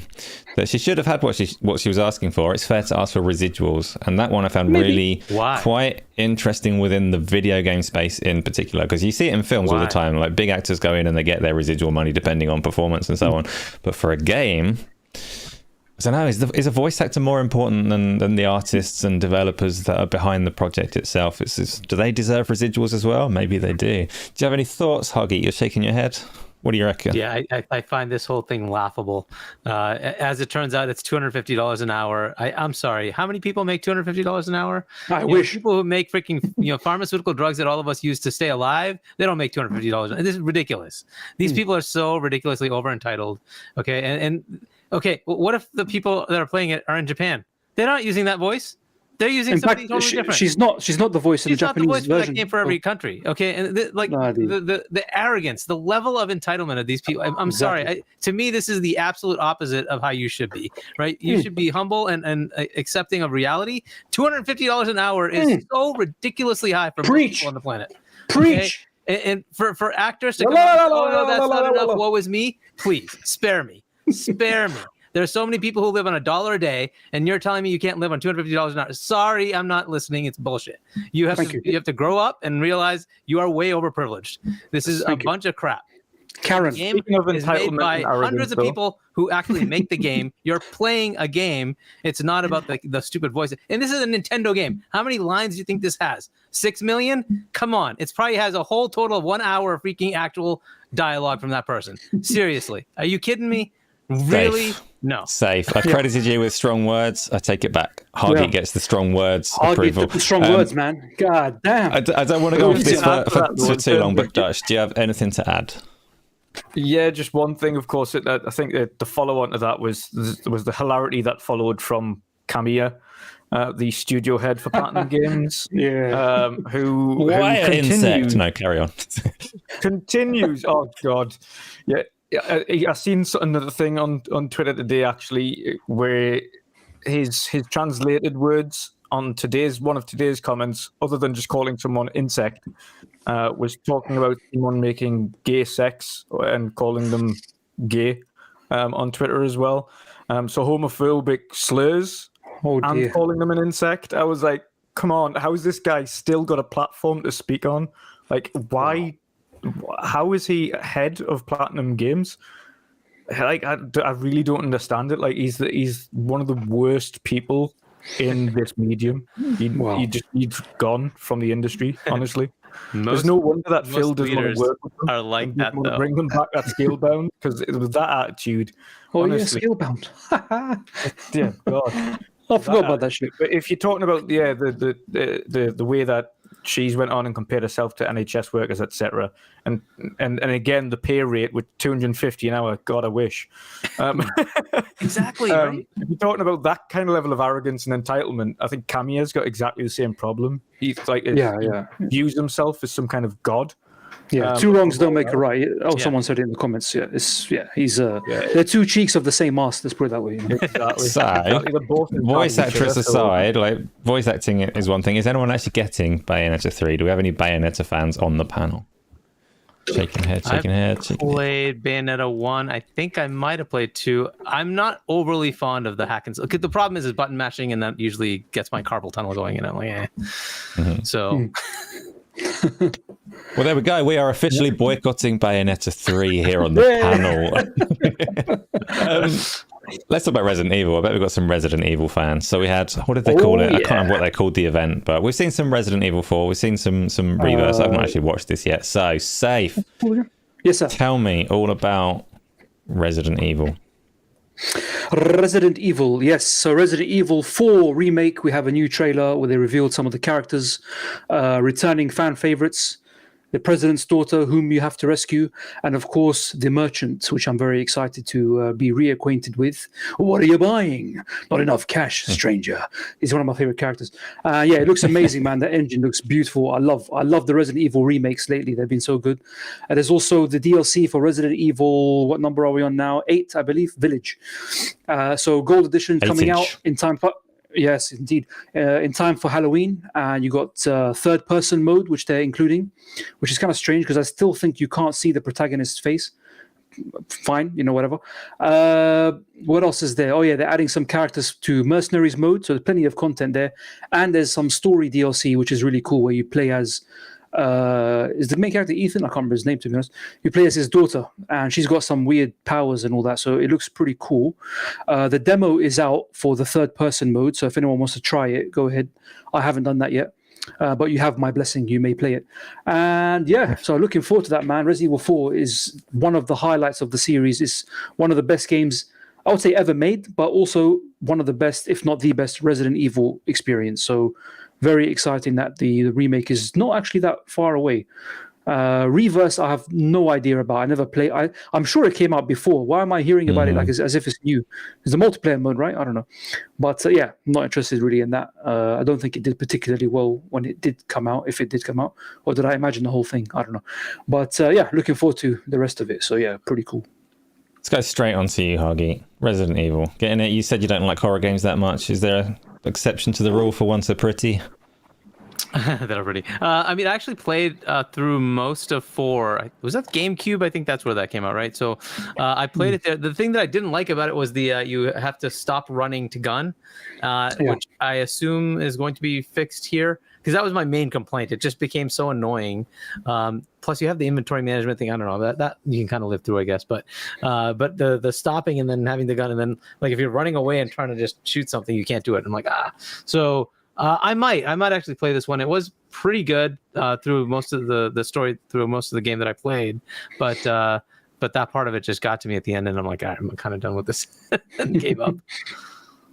[SPEAKER 1] that she should have had what she was asking for. It's fair to ask for residuals, and that one I found really quite interesting within the video game space in particular, because you see it in films all the time, like big actors go in and they get their residual money depending on performance and so on. But for a game, I don't know, is a voice actor more important than the artists and developers that are behind the project itself? Do they deserve residuals as well? Maybe they do. Do you have any thoughts, Huggy? You're shaking your head. What do you reckon?
[SPEAKER 3] Yeah, I find this whole thing laughable. As it turns out, it's $250 an hour. I'm sorry. How many people make $250 an hour?
[SPEAKER 2] I wish.
[SPEAKER 3] People who make freaking pharmaceutical drugs that all of us use to stay alive, they don't make $250. This is ridiculous. These people are so ridiculously over entitled. Okay, and okay, what if the people that are playing it are in Japan? They're not using that voice. They're using something totally different.
[SPEAKER 2] She's not the voice of the Japanese version.
[SPEAKER 3] She's not the voice for that game for every country. Okay, and the arrogance, the level of entitlement of these people. I'm sorry. To me, this is the absolute opposite of how you should be. Right? You should be humble and accepting of reality. $250 an hour is so ridiculously high for most people on the planet.
[SPEAKER 2] Preach.
[SPEAKER 3] Okay? And for actors to come out, oh no, that's not enough. Woe is me. Please spare me. Spare me. There are so many people who live on $1 a day, and you're telling me you can't live on $250 an hour. Sorry, I'm not listening. It's bullshit. You have to grow up and realize you are way overprivileged. This is a bunch of crap.
[SPEAKER 2] Karen,
[SPEAKER 3] the game is made by hundreds of people who actually make the game. You're playing a game. It's not about the stupid voice. And this is a Nintendo game. How many lines do you think this has? 6 million? Come on. It probably has a whole total of 1 hour of freaking actual dialogue from that person. Seriously. Are you kidding me? Really?
[SPEAKER 1] Safe.
[SPEAKER 3] No.
[SPEAKER 1] Safe. I credited you with strong words. I take it back. Huggy gets the strong words approval.
[SPEAKER 2] The strong words, man. God damn.
[SPEAKER 1] I don't want to go into this for too long, but Dutch, do you have anything to add?
[SPEAKER 4] Yeah, just one thing. Of course, I think the follow-on to that was the hilarity that followed from Kamiya, the studio head for Platinum Games.
[SPEAKER 2] Yeah.
[SPEAKER 4] Who
[SPEAKER 1] Insect?
[SPEAKER 4] continues.
[SPEAKER 1] No, carry on.
[SPEAKER 4] Continues. Oh God. Yeah. I seen another thing on Twitter today actually where his translated words on one of today's comments, other than just calling someone insect, was talking about someone making gay sex and calling them gay on Twitter as well. So homophobic slurs and calling them an insect. I was like, come on, how has this guy still got a platform to speak on? Like, why? How is he head of Platinum Games? Like, I really don't understand it. Like, he's one of the worst people in this medium. He's gone from the industry, honestly. There's no wonder that Phil doesn't want to work with them.
[SPEAKER 3] Are like that, though.
[SPEAKER 4] Bring them back at Scalebound, because with that attitude, honestly,
[SPEAKER 2] Scalebound.
[SPEAKER 4] yeah, God.
[SPEAKER 2] I forgot about that shit.
[SPEAKER 4] But if you're talking about the way that she's went on and compared herself to NHS workers, etc., and again the pay rate with $250 an hour, God, I wish.
[SPEAKER 3] Exactly. Right?
[SPEAKER 4] If you're talking about that kind of level of arrogance and entitlement, I think Kamiya's got exactly the same problem. He's like, he views himself as some kind of god.
[SPEAKER 2] Yeah, two wrongs don't make a right. Someone said it in the comments. They're two cheeks of the same mask. Let's put it that way.
[SPEAKER 4] Exactly.
[SPEAKER 1] So, voice actress aside, like voice acting is one thing. Is anyone actually getting Bayonetta 3? Do we have any Bayonetta fans on the panel? Shaking head.
[SPEAKER 3] Played Bayonetta 1. I think I might have played 2. I'm not overly fond of the hack and the problem is button mashing, and that usually gets my carpal tunnel going, and I'm like, eh. Mm-hmm. So.
[SPEAKER 1] Well, there we go. We are officially boycotting Bayonetta 3 here on the panel. Let's talk about Resident Evil. I bet we've got some Resident Evil fans. So we had, what did they call it? I can't remember what they called the event, but we've seen some Resident Evil 4. We've seen some Reverse. I haven't actually watched this yet. So, Safe.
[SPEAKER 2] Yes, sir.
[SPEAKER 1] Tell me all about Resident Evil.
[SPEAKER 2] Resident Evil, yes. So Resident Evil 4 Remake, we have a new trailer where they revealed some of the characters, returning fan favorites, the president's daughter, whom you have to rescue, and of course the merchant, which I'm very excited to be reacquainted with. What are you buying? Not enough cash, stranger. He's one of my favorite characters. It looks amazing, man. The engine looks beautiful. I love the Resident Evil remakes lately. They've been so good. And there's also the DLC for Resident Evil. What number are we on now? 8, I believe. Village. So Gold Edition coming out in time for. Yes, indeed. In time for Halloween, you got third-person mode, which they're including, which is kind of strange because I still think you can't see the protagonist's face. Fine, whatever. What else is there? Oh, yeah, they're adding some characters to Mercenaries mode, so there's plenty of content there. And there's some story DLC, which is really cool, where you play as is the main character Ethan? I can't remember his name, to be honest. You play as his daughter, and she's got some weird powers and all that, so it looks pretty cool. The demo is out for the third-person mode, so if anyone wants to try it, go ahead. I haven't done that yet, but you have my blessing. You may play it. And yeah, so looking forward to that, man. Resident Evil 4 is one of the highlights of the series. It's one of the best games, I would say, ever made, but also one of the best, if not the best, Resident Evil experience. So very exciting that the remake is not actually that far away. Reverse, I have no idea about. I never play. I'm sure it came out before. Why am I hearing about it like as if it's new? It's the multiplayer mode, right? I don't know. But yeah, I'm not interested really in that. I don't think it did particularly well when it did come out, if it did come out. Or did I imagine the whole thing? I don't know. But yeah, looking forward to the rest of it. So yeah, pretty cool.
[SPEAKER 1] Let's go straight on to you, Huggy. Resident Evil. Getting it. You said you don't like horror games that much. Is there an exception to the rule for one so pretty?
[SPEAKER 3] That are pretty. I mean, I actually played through most of 4. Was that GameCube? I think that's where that came out, right? So I played it there. The thing that I didn't like about it was the you have to stop running to gun, which I assume is going to be fixed here, because that was my main complaint. It just became so annoying. Plus, you have the inventory management thing. I don't know, that you can kind of live through, I guess. But the stopping and then having the gun, and then like if you're running away and trying to just shoot something, you can't do it. I'm like, so. I might actually play this one. It was pretty good through most of the story, through most of the game that I played, but that part of it just got to me at the end, and I'm like, I'm kind of done with this, and gave up.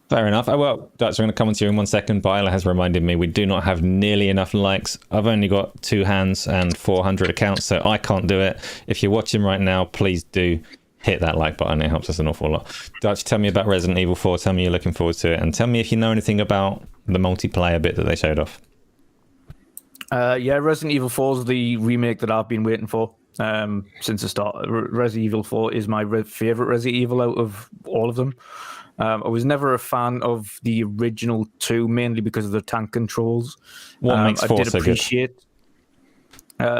[SPEAKER 1] Fair enough. Well, Dutch, I'm going to come on to you in 1 second. Byla has reminded me we do not have nearly enough likes. I've only got 2 hands and 400 accounts, so I can't do it. If you're watching right now, please do hit that like button. It helps us an awful lot. Dutch, tell me about Resident Evil 4. Tell me you're looking forward to it, and tell me if you know anything about the multiplayer bit that they showed off.
[SPEAKER 4] Yeah, Resident Evil 4 is the remake that I've been waiting for since the start. Resident Evil 4 is my favorite Resident Evil out of all of them. I was never a fan of the original 2, mainly because of the tank controls.
[SPEAKER 1] What makes 4 so good?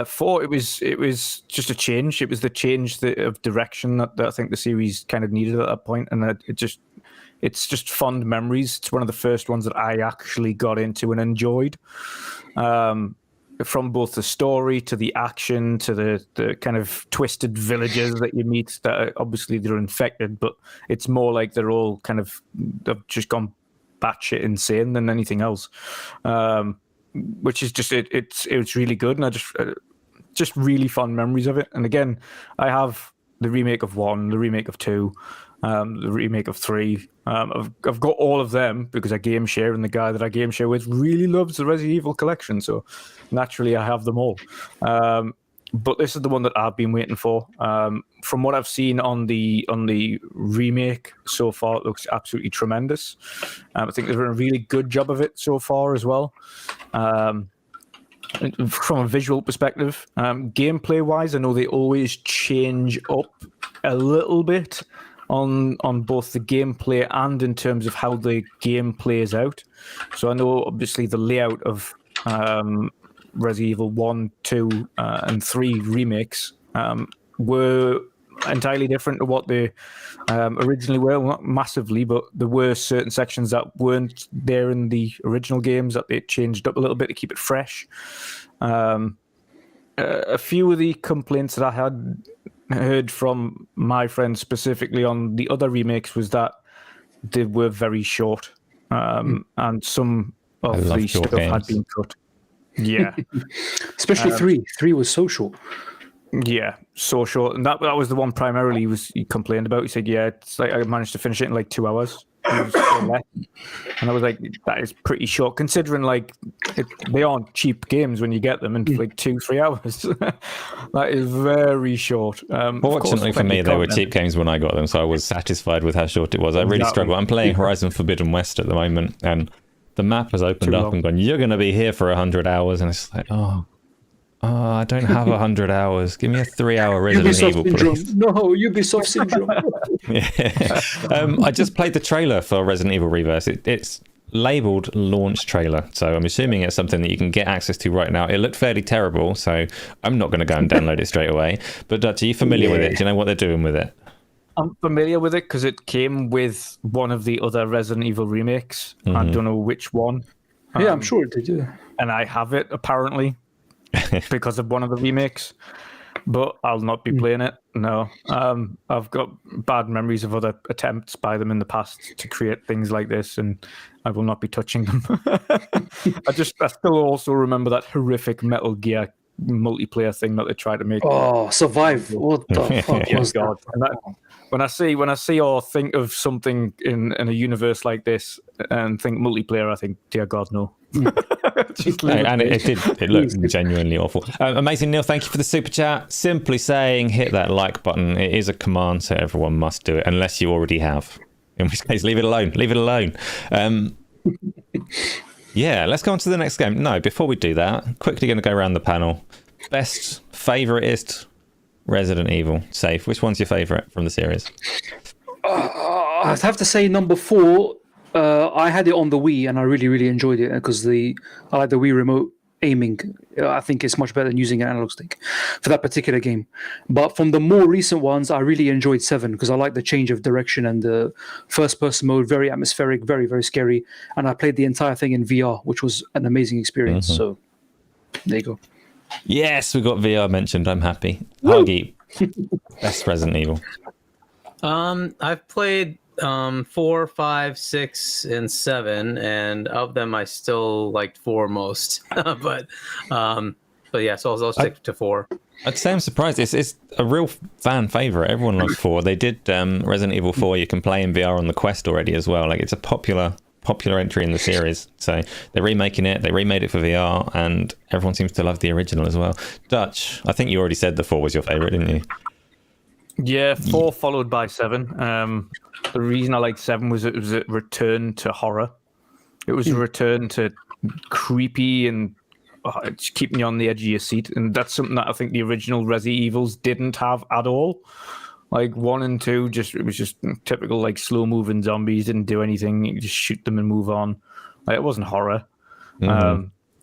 [SPEAKER 4] 4, it was just a change. It was the change of direction that I think the series kind of needed at that point, and it's just fond memories. It's one of the first ones that I actually got into and enjoyed. From both the story to the action to the kind of twisted villagers that you meet, that obviously they're infected, but it's more like they're all kind of, they've just gone batshit insane than anything else. Which is just it's really good, and I just really fond memories of it. And again, I have the remake of 1, the remake of 2, the remake of 3. I've got all of them because I game share, and the guy that I game share with really loves the Resident Evil collection, so naturally I have them all. But this is the one that I've been waiting for. From what I've seen on the remake so far, it looks absolutely tremendous. I think they've done a really good job of it so far as well. From a visual perspective, gameplay-wise, I know they always change up a little bit on both the gameplay and in terms of how the game plays out. So I know obviously the layout of Resident Evil 1, 2, and 3 remakes were entirely different to what they originally were. Well, not massively, but there were certain sections that weren't there in the original games that they changed up a little bit to keep it fresh. A few of the complaints that I had heard from my friends specifically on the other remakes was that they were very short, and some of the stuff had been cut. Yeah.
[SPEAKER 2] Especially 3. 3 was so short.
[SPEAKER 4] Yeah, so short. And that was the one primarily he complained about. He said, yeah, it's like I managed to finish it in like 2 hours. And I was like, that is pretty short, considering like they aren't cheap games when you get them in like 2-3 hours. That is very short.
[SPEAKER 1] Fortunately for me, they were cheap games when I got them, so I was satisfied with how short it was. I really struggle. I'm playing Horizon Forbidden West at the moment, and the map has opened up and gone, you're going to be here for 100 hours, and it's like, oh, I don't have 100 hours. Give me a 3-hour Resident Evil, please.
[SPEAKER 2] No, Ubisoft syndrome.
[SPEAKER 1] Yeah. I just played the trailer for Resident Evil Reverse. It's labeled launch trailer, so I'm assuming it's something that you can get access to right now. It looked fairly terrible, so I'm not going to go and download it straight away. But Dutch, are you familiar with it? Do you know what they're doing with it?
[SPEAKER 4] I'm familiar with it because it came with one of the other Resident Evil remakes. I don't know which one.
[SPEAKER 2] Yeah, I'm sure it did. Yeah.
[SPEAKER 4] And I have it apparently. because of one of the remakes. But I'll not be playing it. No, I've got bad memories of other attempts by them in the past to create things like this, and I will not be touching them. I still also remember that horrific Metal Gear multiplayer thing that they tried to make.
[SPEAKER 2] Oh, Survive! What the fuck was
[SPEAKER 4] God.
[SPEAKER 2] that?
[SPEAKER 4] When I see or think of something in a universe like this and think multiplayer, I think, dear God, no.
[SPEAKER 1] It looked genuinely awful. Amazing, Neil. Thank you for the super chat. Simply saying, hit that like button. It is a command, so everyone must do it, unless you already have. In which case, leave it alone. Leave it alone. Yeah, let's go on to the next game. No, before we do that, quickly going to go around the panel. Best, favoritist Resident Evil. Safe. Which one's your favorite from the series?
[SPEAKER 2] I'd have to say number 4. I had it on the Wii and I really, really enjoyed it because I like the Wii remote aiming. I think it's much better than using an analog stick for that particular game. But from the more recent ones, I really enjoyed 7 because I like the change of direction and the first-person mode, very atmospheric, very, very scary. And I played the entire thing in VR, which was an amazing experience. So there you go.
[SPEAKER 1] Yes, we got VR mentioned. I'm happy. Huggy, best Resident Evil.
[SPEAKER 3] I've played 4, 5, 6, and 7, and of them I still liked 4 most. but yeah, so I'll stick to 4.
[SPEAKER 1] I'd say I'm surprised. It's a real fan favorite. Everyone loves 4. They did Resident Evil 4. You can play in VR on the Quest already as well. Like, it's a popular entry in the series. So they're remaking it. They remade it for VR, and everyone seems to love the original as well. Dutch, I think you already said the 4 was your favorite, didn't you?
[SPEAKER 4] Yeah, 4 followed by 7. The reason I liked 7 was it was a return to horror. It was a return to creepy and just keeping you on the edge of your seat. And that's something that I think the original Resi Evils didn't have at all. Like 1 and 2, it was just typical like slow moving zombies, didn't do anything. You just shoot them and move on. Like, it wasn't horror.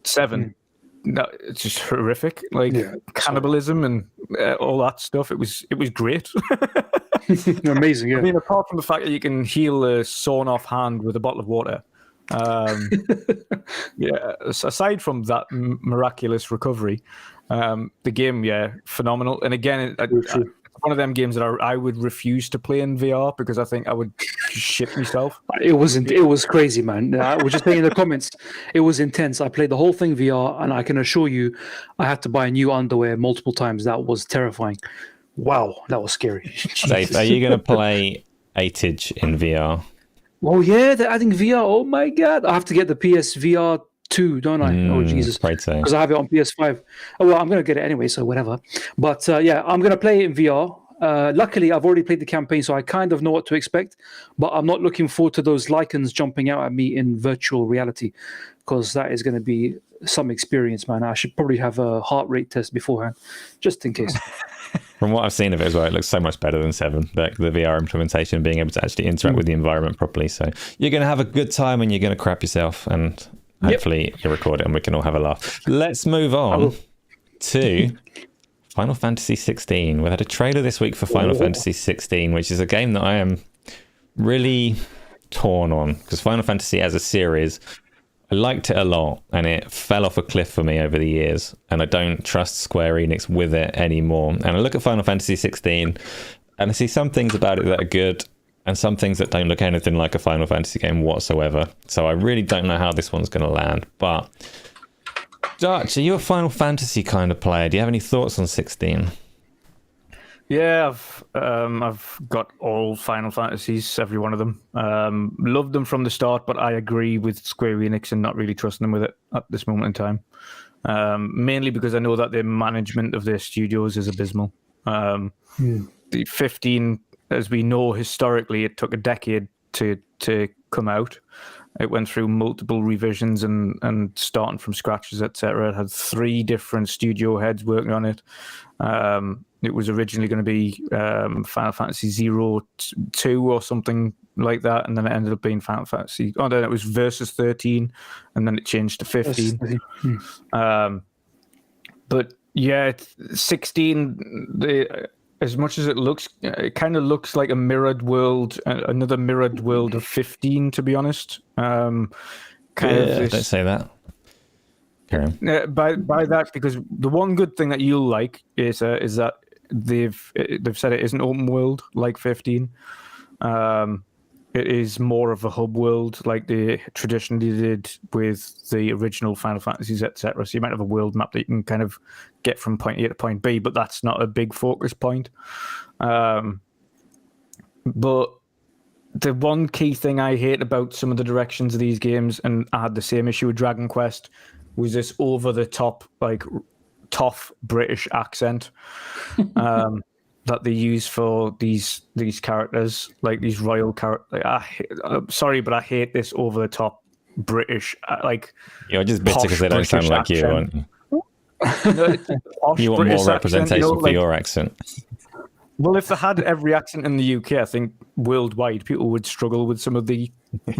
[SPEAKER 4] 7, no, it's just horrific. Like cannibalism and all that stuff. It was great.
[SPEAKER 2] Amazing, yeah.
[SPEAKER 4] I mean, apart from the fact that you can heal a sawn off hand with a bottle of water. Yeah, aside from that miraculous recovery, the game, phenomenal. And again, it's one of them games that I would refuse to play in VR because I think I would shit myself.
[SPEAKER 2] It was crazy, man. I was just saying in the comments, it was intense. I played the whole thing VR, and I can assure you, I had to buy new underwear multiple times. That was terrifying. Wow, that was scary.
[SPEAKER 1] Dave, are you going to play Atage in VR?
[SPEAKER 2] Oh yeah, they're adding VR. Oh my god, I have to get the PSVR 2, don't I? Oh Jesus, because I have it on PS5. Oh well, I'm going to get it anyway, so whatever. But yeah, I'm going to play it in VR. Luckily, I've already played the campaign, so I kind of know what to expect. But I'm not looking forward to those lichens jumping out at me in virtual reality, because that is going to be some experience, man. I should probably have a heart rate test beforehand, just in case.
[SPEAKER 1] From what I've seen of it as well, it looks so much better than 7. The VR implementation, being able to actually interact with the environment properly. So you're going to have a good time and you're going to crap yourself. And hopefully you record it and we can all have a laugh. Let's move on to Final Fantasy XVI. We had a trailer this week for Final Fantasy XVI, which is a game that I am really torn on. Because Final Fantasy as a series, I liked it a lot, and it fell off a cliff for me over the years, and I don't trust Square Enix with it anymore. And I look at Final Fantasy XVI, and I see some things about it that are good, and some things that don't look anything like a Final Fantasy game whatsoever. So I really don't know how this one's going to land. But, Dutch, are you a Final Fantasy kind of player? Do you have any thoughts on 16?
[SPEAKER 4] Yeah, I've got all Final Fantasies, every one of them. Loved them from the start, but I agree with Square Enix and not really trusting them with it at this moment in time. Mainly because I know that their management of their studios is abysmal. The 15, as we know historically, it took a decade to come out. It went through multiple revisions and starting from scratches, etc. It had 3 different studio heads working on it. It was originally going to be Final Fantasy 2 or something like that, and then it ended up being Final Fantasy. Oh, then it was Versus 13, and then it changed to 15. But yeah, 16. As much as it looks, it kind of looks like a mirrored world, another mirrored world of 15. To be honest,
[SPEAKER 1] don't say that. Carry on.
[SPEAKER 4] By that, because the one good thing that you'll like is that they've said it isn't open world like 15. It is more of a hub world like they traditionally did with the original Final Fantasies, etc. So you might have a world map that you can kind of get from point A to point B, but that's not a big focus point. But the one key thing I hate about some of the directions of these games, and I had the same issue with Dragon Quest, was this over-the-top, like, tough British accent. That they use for these characters, like these royal characters. I'm sorry, but I hate this over the top British, like.
[SPEAKER 1] You're just bitter because they don't sound like you.
[SPEAKER 4] No,
[SPEAKER 1] you want
[SPEAKER 4] British
[SPEAKER 1] more representation
[SPEAKER 4] accent,
[SPEAKER 1] for your accent.
[SPEAKER 4] Well, if they had every accent in the UK, I think worldwide people would struggle with some of the.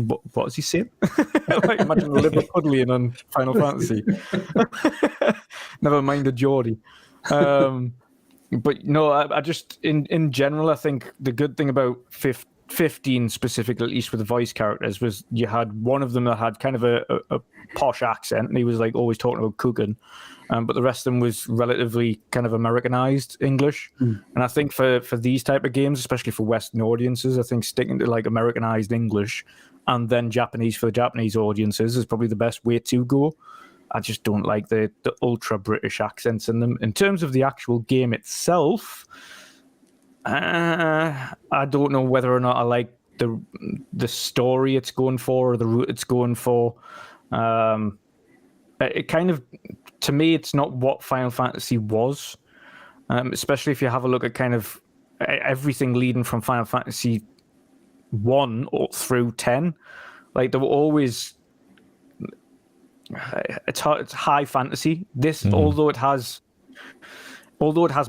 [SPEAKER 4] What was he saying? Like, imagine the Liverpudlian on Final Fantasy. Never mind the Geordie. But no, I just in general, I think the good thing about 15 specifically, at least with the voice characters, was you had one of them that had kind of a posh accent, and he was like always talking about cooking, but the rest of them was relatively kind of Americanized English. And I think for these type of games, especially for Western audiences, I think sticking to like Americanized English and then Japanese for the Japanese audiences is probably the best way to go. I just don't like the ultra British accents in them. In terms of the actual game itself, I don't know whether or not I like the story it's going for or the route it's going for. It kind of, to me, it's not what Final Fantasy was, especially if you have a look at kind of everything leading from Final Fantasy 1 through 10. Like, there were always... It's high fantasy. This, although it has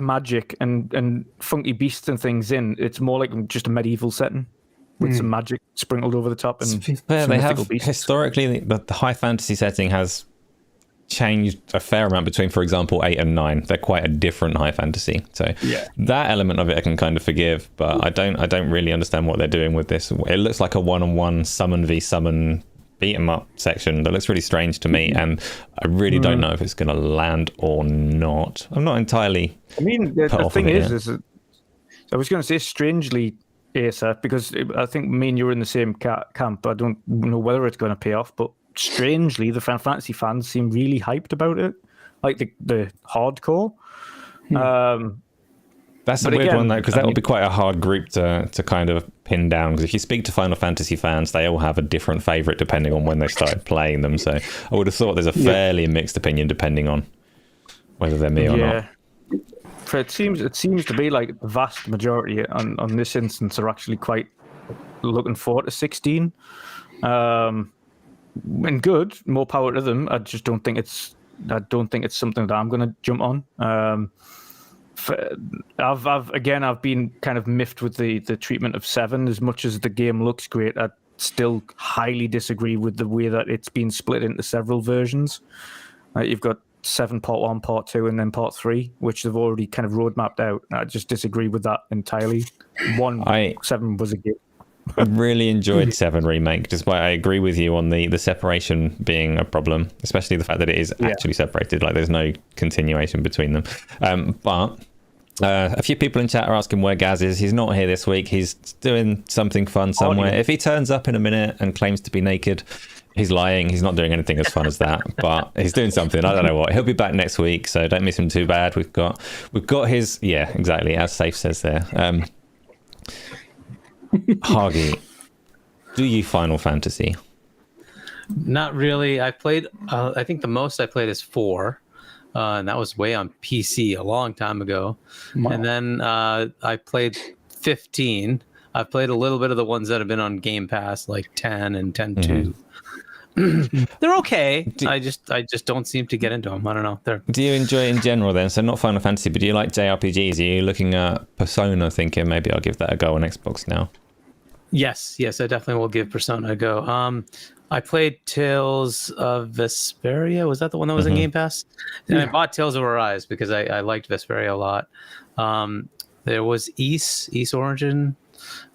[SPEAKER 4] magic and funky beasts and things in, it's more like just a medieval setting with some magic sprinkled over the top. And
[SPEAKER 1] they have beasts. Historically, the high fantasy setting has changed a fair amount between, for example, 8 and 9. They're quite a different high fantasy. So that element of it I can kind of forgive, but I don't really understand what they're doing with this. It looks like a one-on-one summon v summon beat 'em up section that looks really strange to me, and I really don't know if it's going to land or not. I'm not entirely.
[SPEAKER 4] I mean, the thing is I was going to say strangely, Asa, because I think me and you were in the same camp. I don't know whether it's going to pay off, but strangely, the Final Fantasy fans seem really hyped about it, like the hardcore.
[SPEAKER 1] That's a weird one, though, because that would be quite a hard group to kind of pin down. Because if you speak to Final Fantasy fans, they all have a different favourite depending on when they started playing them. So I would have thought there's a fairly mixed opinion depending on whether they're me or not.
[SPEAKER 4] It seems to be like the vast majority on this instance are actually quite looking forward to 16. And good, more power to them. I just don't think it's something that I'm going to jump on. I've been kind of miffed with the treatment of 7. As much as the game looks great, I still highly disagree with the way that it's been split into several versions. You've got 7 Part 1, Part 2, and then Part 3, which they've already kind of roadmapped out. I just disagree with that entirely. 7 was a game.
[SPEAKER 1] I really enjoyed 7 Remake, despite I agree with you on the separation being a problem, especially the fact that it is actually separated, like there's no continuation between them. But a few people in chat are asking where Gaz is. He's not here this week. He's doing something fun somewhere. If he turns up in a minute and claims to be naked, he's lying. He's not doing anything as fun as that, but he's doing something. I don't know what. He'll be back next week, so don't miss him too bad. We've got his, exactly, as Safe says there. Hagi, do you Final Fantasy?
[SPEAKER 3] Not really. I played, I think the most I played is 4. And that was way on PC a long time ago. Wow. And then I played 15. I've played a little bit of the ones that have been on Game Pass, like 10 and 10.2. They're okay. I just don't seem to get into them. I don't know.
[SPEAKER 1] Do you enjoy it in general then? So not Final Fantasy, but do you like JRPGs? Are you looking at Persona thinking maybe I'll give that a go on Xbox now?
[SPEAKER 3] Yes, I definitely will give Persona a go. I played Tales of Vesperia. Was that the one that was in Game Pass? And I bought Tales of Arise because I liked Vesperia a lot. There was Ys Origin.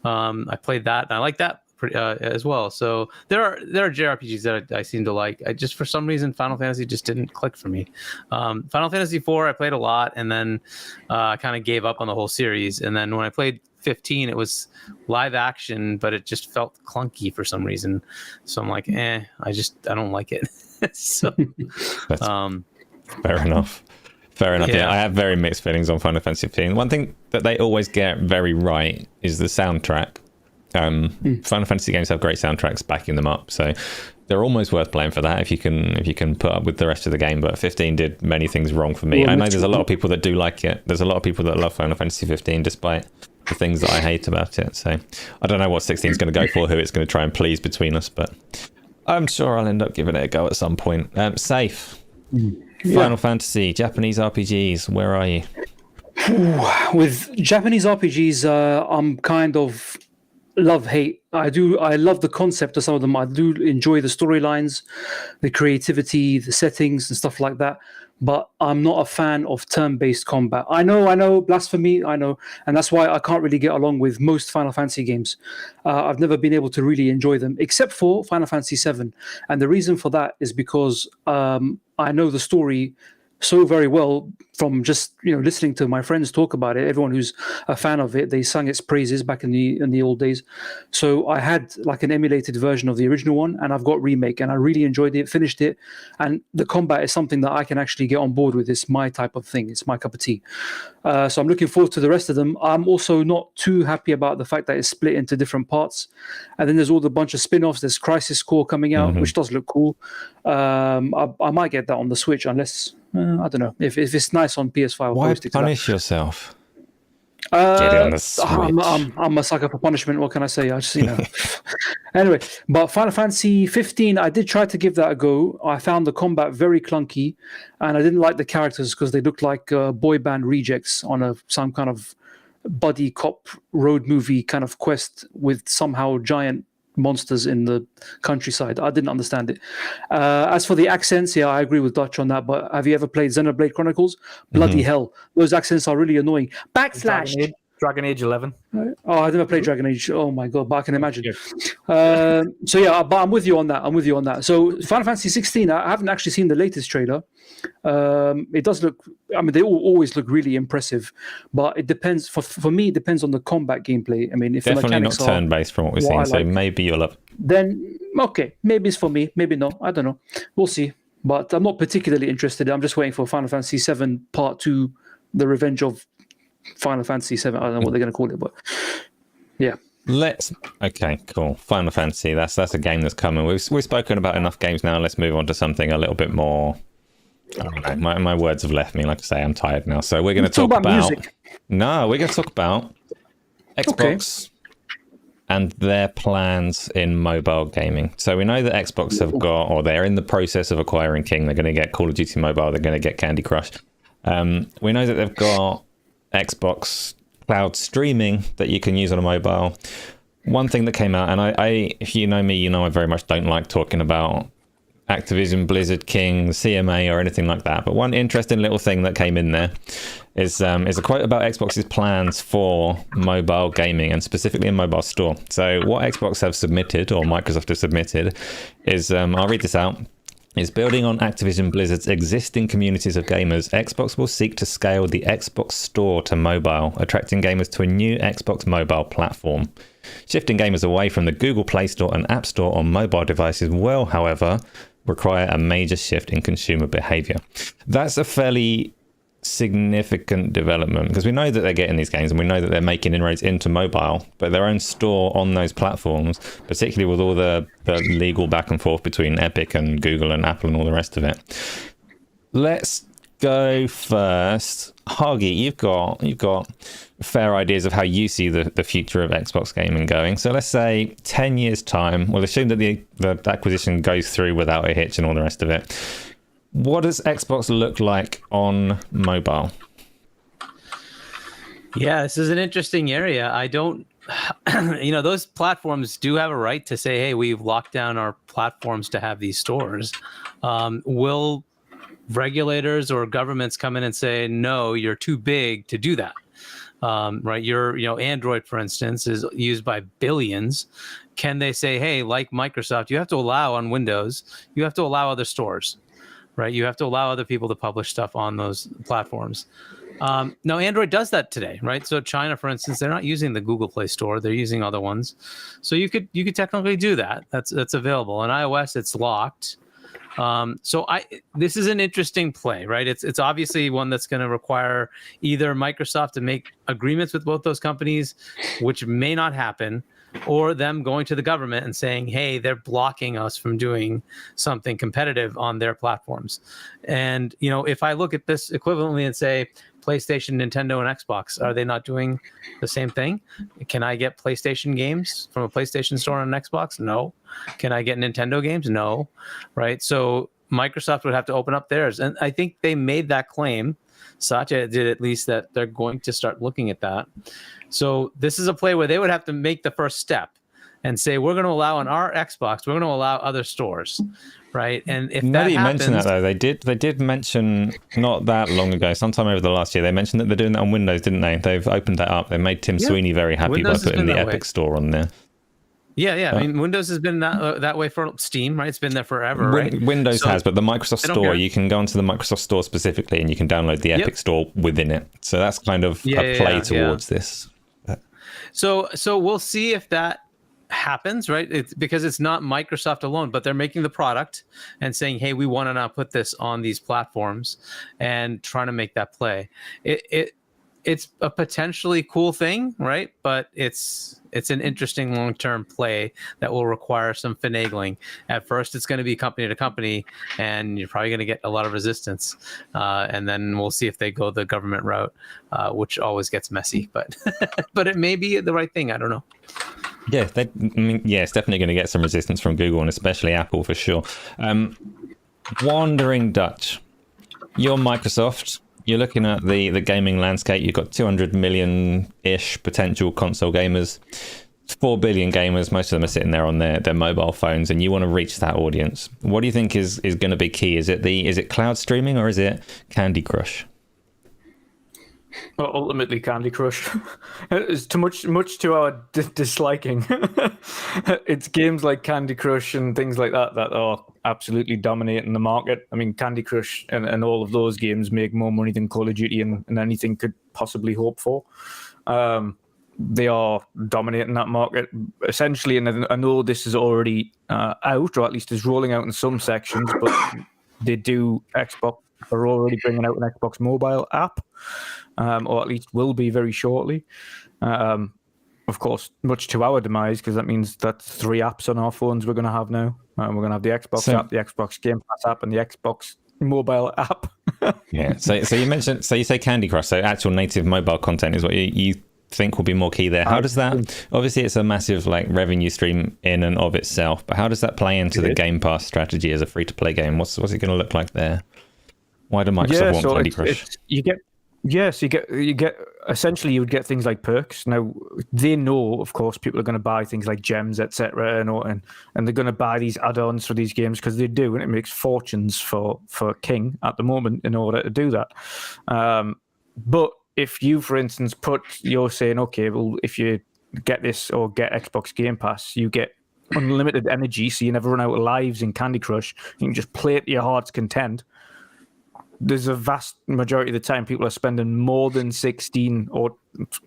[SPEAKER 3] I played that and I like that. as well. So there are JRPGs that I seem to like. I just, for some reason, Final Fantasy just didn't click for me. Final Fantasy IV I played a lot, and then I kind of gave up on the whole series. And then when I played 15, it was live action, but it just felt clunky for some reason. So I'm like, I don't like it. So
[SPEAKER 1] fair enough. Fair enough. Yeah, I have very mixed feelings on Final Fantasy 15. One thing that they always get very right is the soundtrack. Final Fantasy games have great soundtracks backing them up, so they're almost worth playing for that if you can put up with the rest of the game. But 15 did many things wrong for me. Well, I know there's a lot of people that do like it. There's a lot of people that love Final Fantasy 15 despite the things that I hate about it. So I don't know what 16 is going to go for, who it's going to try and please between us, but I'm sure I'll end up giving it a go at some point. Safe. Final Fantasy, Japanese RPGs, where are you?
[SPEAKER 2] With Japanese RPGs, I'm kind of love-hate. I love the concept of some of them. I do enjoy the storylines, the creativity, the settings and stuff like that. But I'm not a fan of turn-based combat. I know, blasphemy, I know. And that's why I can't really get along with most Final Fantasy games. I've never been able to really enjoy them, except for Final Fantasy VII. And the reason for that is because I know the story so very well from just listening to my friends talk about it. Everyone who's a fan of it, they sung its praises back in the old days. So I had like an emulated version of the original one, and I've got Remake, and I really enjoyed it, finished it, and the combat is something that I can actually get on board with. It's my type of thing. It's my cup of tea. So I'm looking forward to the rest of them. I'm also not too happy about the fact that it's split into different parts, and then there's all the bunch of spin-offs. There's Crisis Core coming out, which does look cool. I might get that on the Switch unless I don't know if it's nice on PS5.
[SPEAKER 1] Why punish yourself? Get it on the Switch.
[SPEAKER 2] I'm a sucker for punishment. What can I say? I just Anyway, but Final Fantasy 15, I did try to give that a go. I found the combat very clunky, and I didn't like the characters because they looked like boy band rejects on some kind of buddy cop road movie kind of quest with somehow giant monsters in the countryside. I didn't understand it. As for the accents, I agree with Dutch on that, but have you ever played Xenoblade Chronicles? Bloody hell, those accents are really annoying.
[SPEAKER 4] Dragon Age 11.
[SPEAKER 2] Oh, I never played Dragon Age. Oh my god, but I can imagine. But I'm with you on that. So Final Fantasy 16, I haven't actually seen the latest trailer. It does look, they always look really impressive, but it depends. For me, it depends on the combat gameplay. If
[SPEAKER 1] definitely
[SPEAKER 2] the mechanics
[SPEAKER 1] not turn-based from what we're seeing, so maybe you'll love.
[SPEAKER 2] Then okay, maybe it's for me, maybe not. I don't know. We'll see. But I'm not particularly interested. I'm just waiting for Final Fantasy 7 Part 2, The Revenge of Final Fantasy 7. I don't know what they're going to call it, but yeah.
[SPEAKER 1] Okay, cool. Final Fantasy. That's a game that's coming. We've spoken about enough games now. Let's move on to something a little bit more. I don't know. My words have left me. Like I say, I'm tired now. So we're going to talk about
[SPEAKER 2] music.
[SPEAKER 1] No, we're going to talk about Xbox and their plans in mobile gaming. So we know that Xbox have got, or they're in the process of acquiring King. They're going to get Call of Duty Mobile. They're going to get Candy Crush. We know that they've got Xbox cloud streaming that you can use on a mobile. One thing that came out, and I if you know me, you know I very much don't like talking about Activision, Blizzard, King, CMA, or anything like that. But one interesting little thing that came in there is a quote about Xbox's plans for mobile gaming, and specifically in mobile store. So what Xbox have submitted, or Microsoft have submitted, is I'll read this out. Is building on Activision Blizzard's existing communities of gamers, Xbox will seek to scale the Xbox Store to mobile, attracting gamers to a new Xbox mobile platform. Shifting gamers away from the Google Play Store and App Store on mobile devices will, however, require a major shift in consumer behavior. That's a fairly significant development, because we know that they're getting these games and we know that they're making inroads into mobile, but their own store on those platforms, particularly with all the legal back and forth between Epic and Google and Apple and all the rest of it. Let's go first. Hagi, you've got fair ideas of how you see the future of Xbox gaming going. So let's say 10 years time, we'll assume that the acquisition goes through without a hitch and all the rest of it. What does Xbox look like on mobile?
[SPEAKER 3] Yeah, this is an interesting area. I don't, those platforms do have a right to say, hey, we've locked down our platforms to have these stores. Will regulators or governments come in and say, no, you're too big to do that? Right. Android, for instance, is used by billions. can they say, hey, like Microsoft, you have to allow on Windows, you have to allow other stores, right? You have to allow other people to publish stuff on those platforms. Now, Android does that today, right? So China, for instance, they're not using the Google Play Store; they're using other ones. So you could technically do that. That's available. On iOS, it's locked. This is an interesting play, right? It's obviously one that's going to require either Microsoft to make agreements with both those companies, which may not happen, or them going to the government and saying, hey, they're blocking us from doing something competitive on their platforms. And, if I look at this equivalently and say PlayStation, Nintendo, and Xbox, are they not doing the same thing? Can I get PlayStation games from a PlayStation store on an Xbox? No. Can I get Nintendo games? No. Right? So Microsoft would have to open up theirs. And I think they made that claim. Satya did, at least, that they're going to start looking at that. So this is a play where they would have to make the first step and say, we're going to allow on our Xbox, we're going to allow other stores, right? And if
[SPEAKER 1] now that you
[SPEAKER 3] happens,
[SPEAKER 1] mention that, though, they did mention not that long ago, sometime over the last year, they mentioned that they're doing that on Windows, didn't they? They've opened that up. They made Tim Sweeney very happy
[SPEAKER 3] Windows
[SPEAKER 1] by putting the
[SPEAKER 3] that
[SPEAKER 1] Epic
[SPEAKER 3] way.
[SPEAKER 1] Store on there.
[SPEAKER 3] Yeah. I mean, Windows has been that way for Steam, right? It's been there forever, right?
[SPEAKER 1] Windows has, but the Microsoft
[SPEAKER 3] don't
[SPEAKER 1] Store,
[SPEAKER 3] care.
[SPEAKER 1] you can go onto the Microsoft Store specifically, and you can download the Epic Store within it. So that's kind of a play towards this.
[SPEAKER 3] So we'll see if that happens, right? It's because it's not Microsoft alone, but they're making the product and saying, hey, we want to now put this on these platforms and trying to make that play. It's a potentially cool thing, right? But it's an interesting long-term play that will require some finagling. At first, it's going to be company to company, and you're probably going to get a lot of resistance. And then we'll see if they go the government route, which always gets messy. But but it may be the right thing. I don't know.
[SPEAKER 1] Yeah, it's definitely going to get some resistance from Google and especially Apple for sure. Wandering Dutch, you're Microsoft. You're looking at the gaming landscape. You've got 200 million-ish potential console gamers, 4 billion gamers. Most of them are sitting there on their mobile phones, and you want to reach that audience. What do you think is going to be key? Is it cloud streaming or is it Candy Crush?
[SPEAKER 4] Well, ultimately, Candy Crush. It's too much to our disliking. It's games like Candy Crush and things like that are absolutely dominating the market. I mean, Candy Crush and all of those games make more money than Call of Duty and anything could possibly hope for. They are dominating that market essentially, and I know this is already out, or at least is rolling out in some sections, but Xbox are already bringing out an Xbox mobile app. Or at least will be very shortly. Of course, much to our demise, because that means that's 3 apps on our phones we're going to have now. We're going to have the Xbox app, the Xbox Game Pass app, and the Xbox mobile app.
[SPEAKER 1] Yeah. So you say Candy Crush. So actual native mobile content is what you think will be more key there. How does that? Obviously, it's a massive revenue stream in and of itself. But how does that play into the Game Pass strategy as a free-to-play game? What's it going to look like there? Why do Microsoft want Candy Crush?
[SPEAKER 4] Yes, you get essentially you would get things like perks. Now they know, of course, people are going to buy things like gems, etc., and they're going to buy these add-ons for these games because they do, and it makes fortunes for King at the moment in order to do that. But if you, for instance, you're saying, okay, well, if you get this or get Xbox Game Pass, you get unlimited energy, so you never run out of lives in Candy Crush. You can just play it to your heart's content. There's a vast majority of the time people are spending more than 16 or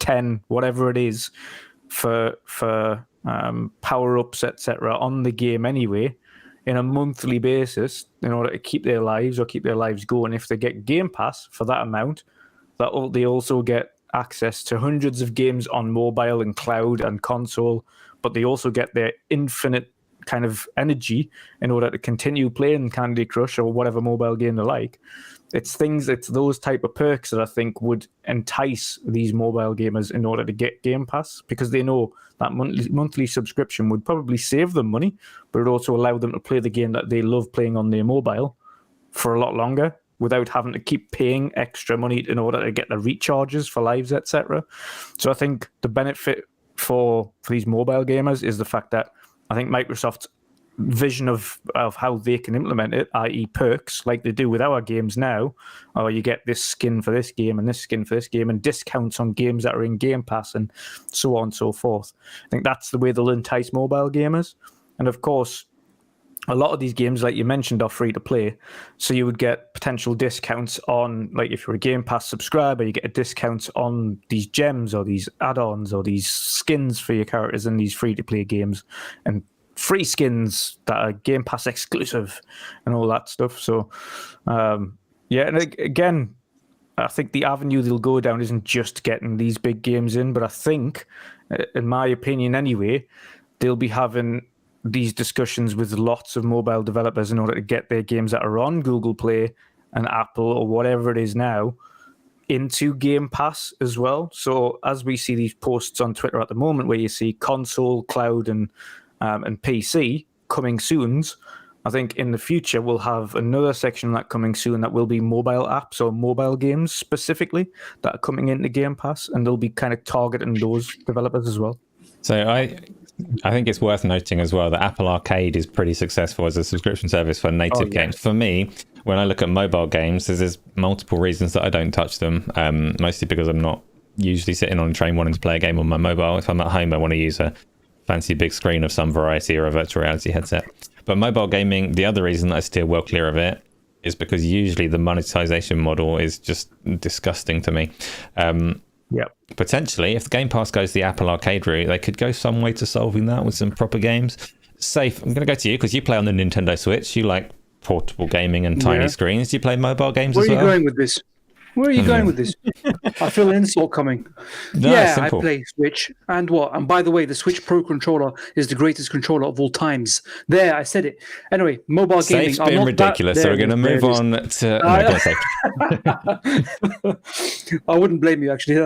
[SPEAKER 4] 10, whatever it is, for power-ups, etc., on the game anyway, in a monthly basis, in order to keep their lives going. If they get Game Pass for that amount, they also get access to hundreds of games on mobile and cloud and console, but they also get their infinite kind of energy in order to continue playing Candy Crush or whatever mobile game they like. It's those type of perks that I think would entice these mobile gamers in order to get Game Pass, because they know that monthly subscription would probably save them money, but it also allow them to play the game that they love playing on their mobile for a lot longer without having to keep paying extra money in order to get the recharges for lives, etc. So I think the benefit for these mobile gamers is the fact that I think Microsoft's vision of how they can implement it, i.e. perks, like they do with our games now, or you get this skin for this game and this skin for this game and discounts on games that are in Game Pass and so on and so forth. I think that's the way they'll entice mobile gamers. And of course, a lot of these games, like you mentioned, are free to play. So you would get potential discounts on, like if you're a Game Pass subscriber, you get a discount on these gems or these add-ons or these skins for your characters in these free to play games, and free skins that are Game Pass exclusive and all that stuff. So, yeah, and again, I think the avenue they'll go down isn't just getting these big games in, but I think, in my opinion anyway, they'll be having these discussions with lots of mobile developers in order to get their games that are on Google Play and Apple or whatever it is now into Game Pass as well. So as we see these posts on Twitter at the moment where you see console, cloud, and PC coming soon, I think in the future we'll have another section of that coming soon that will be mobile apps or mobile games specifically that are coming into Game Pass, and they'll be kind of targeting those developers as well.
[SPEAKER 1] So I think it's worth noting as well that Apple Arcade is pretty successful as a subscription service for native games. For me, when I look at mobile games, there's multiple reasons that I don't touch them, mostly because I'm not usually sitting on a train wanting to play a game on my mobile. If I'm at home, I want to use a fancy big screen of some variety or a virtual reality headset. But mobile gaming, the other reason that I steer well clear of it is because usually the monetization model is just disgusting to me. Potentially, if the Game Pass goes the Apple Arcade route, they could go some way to solving that with some proper games. Safe, I'm going to go to you because you play on the Nintendo Switch. You like portable gaming and tiny screens. Do you play mobile games as well?
[SPEAKER 2] Where are you going with this? Where are you going with this? I feel an insult coming.
[SPEAKER 1] No,
[SPEAKER 2] I play Switch. And what? And by the way, the Switch Pro controller is the greatest controller of all times. There, I said it. Anyway, mobile gaming.
[SPEAKER 1] Safe's being ridiculous, so we're going to move on to...
[SPEAKER 2] I wouldn't blame you, actually.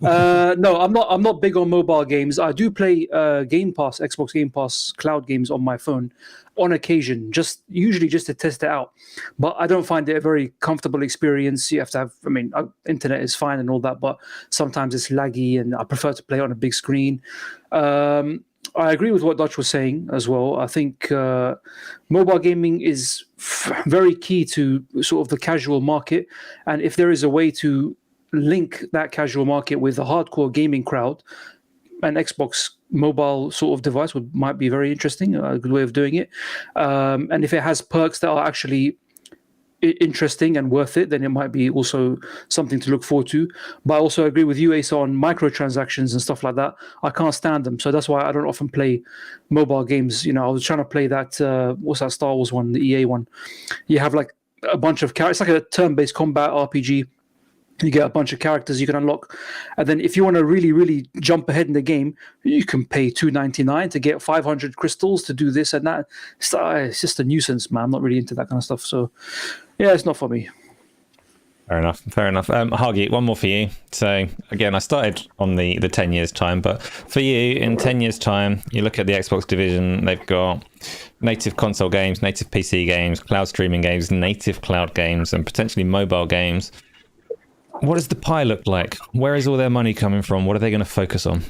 [SPEAKER 2] No, I'm not big on mobile games. I do play Game Pass, Xbox Game Pass cloud games on my phone on occasion, usually just to test it out. But I don't find it a very comfortable experience. You have to have, internet is fine and all that, but sometimes it's laggy, and I prefer to play on a big screen. I agree with what Dutch was saying as well. I think mobile gaming is very key to sort of the casual market. And if there is a way to link that casual market with the hardcore gaming crowd, an Xbox mobile sort of device might be very interesting, a good way of doing it. And if it has perks that are actually interesting and worth it, then it might be also something to look forward to. But I also agree with you, Asa, on microtransactions and stuff like that. I can't stand them. So that's why I don't often play mobile games. I was trying to play that, what's that Star Wars one, the EA one? You have like a bunch of characters. It's like a turn-based combat RPG. You get a bunch of characters you can unlock. And then if you want to really, really jump ahead in the game, you can pay $2.99 to get 500 crystals to do this and that. It's just a nuisance, man. I'm not really into that kind of stuff. So, yeah, it's not for me.
[SPEAKER 1] Fair enough. Hargy, one more for you. So, again, I started on the 10 years time, but for you, in 10 years time, you look at the Xbox division, they've got native console games, native PC games, cloud streaming games, native cloud games, and potentially mobile games. What does the pie look like? Where is all their money coming from? What are they going to focus on?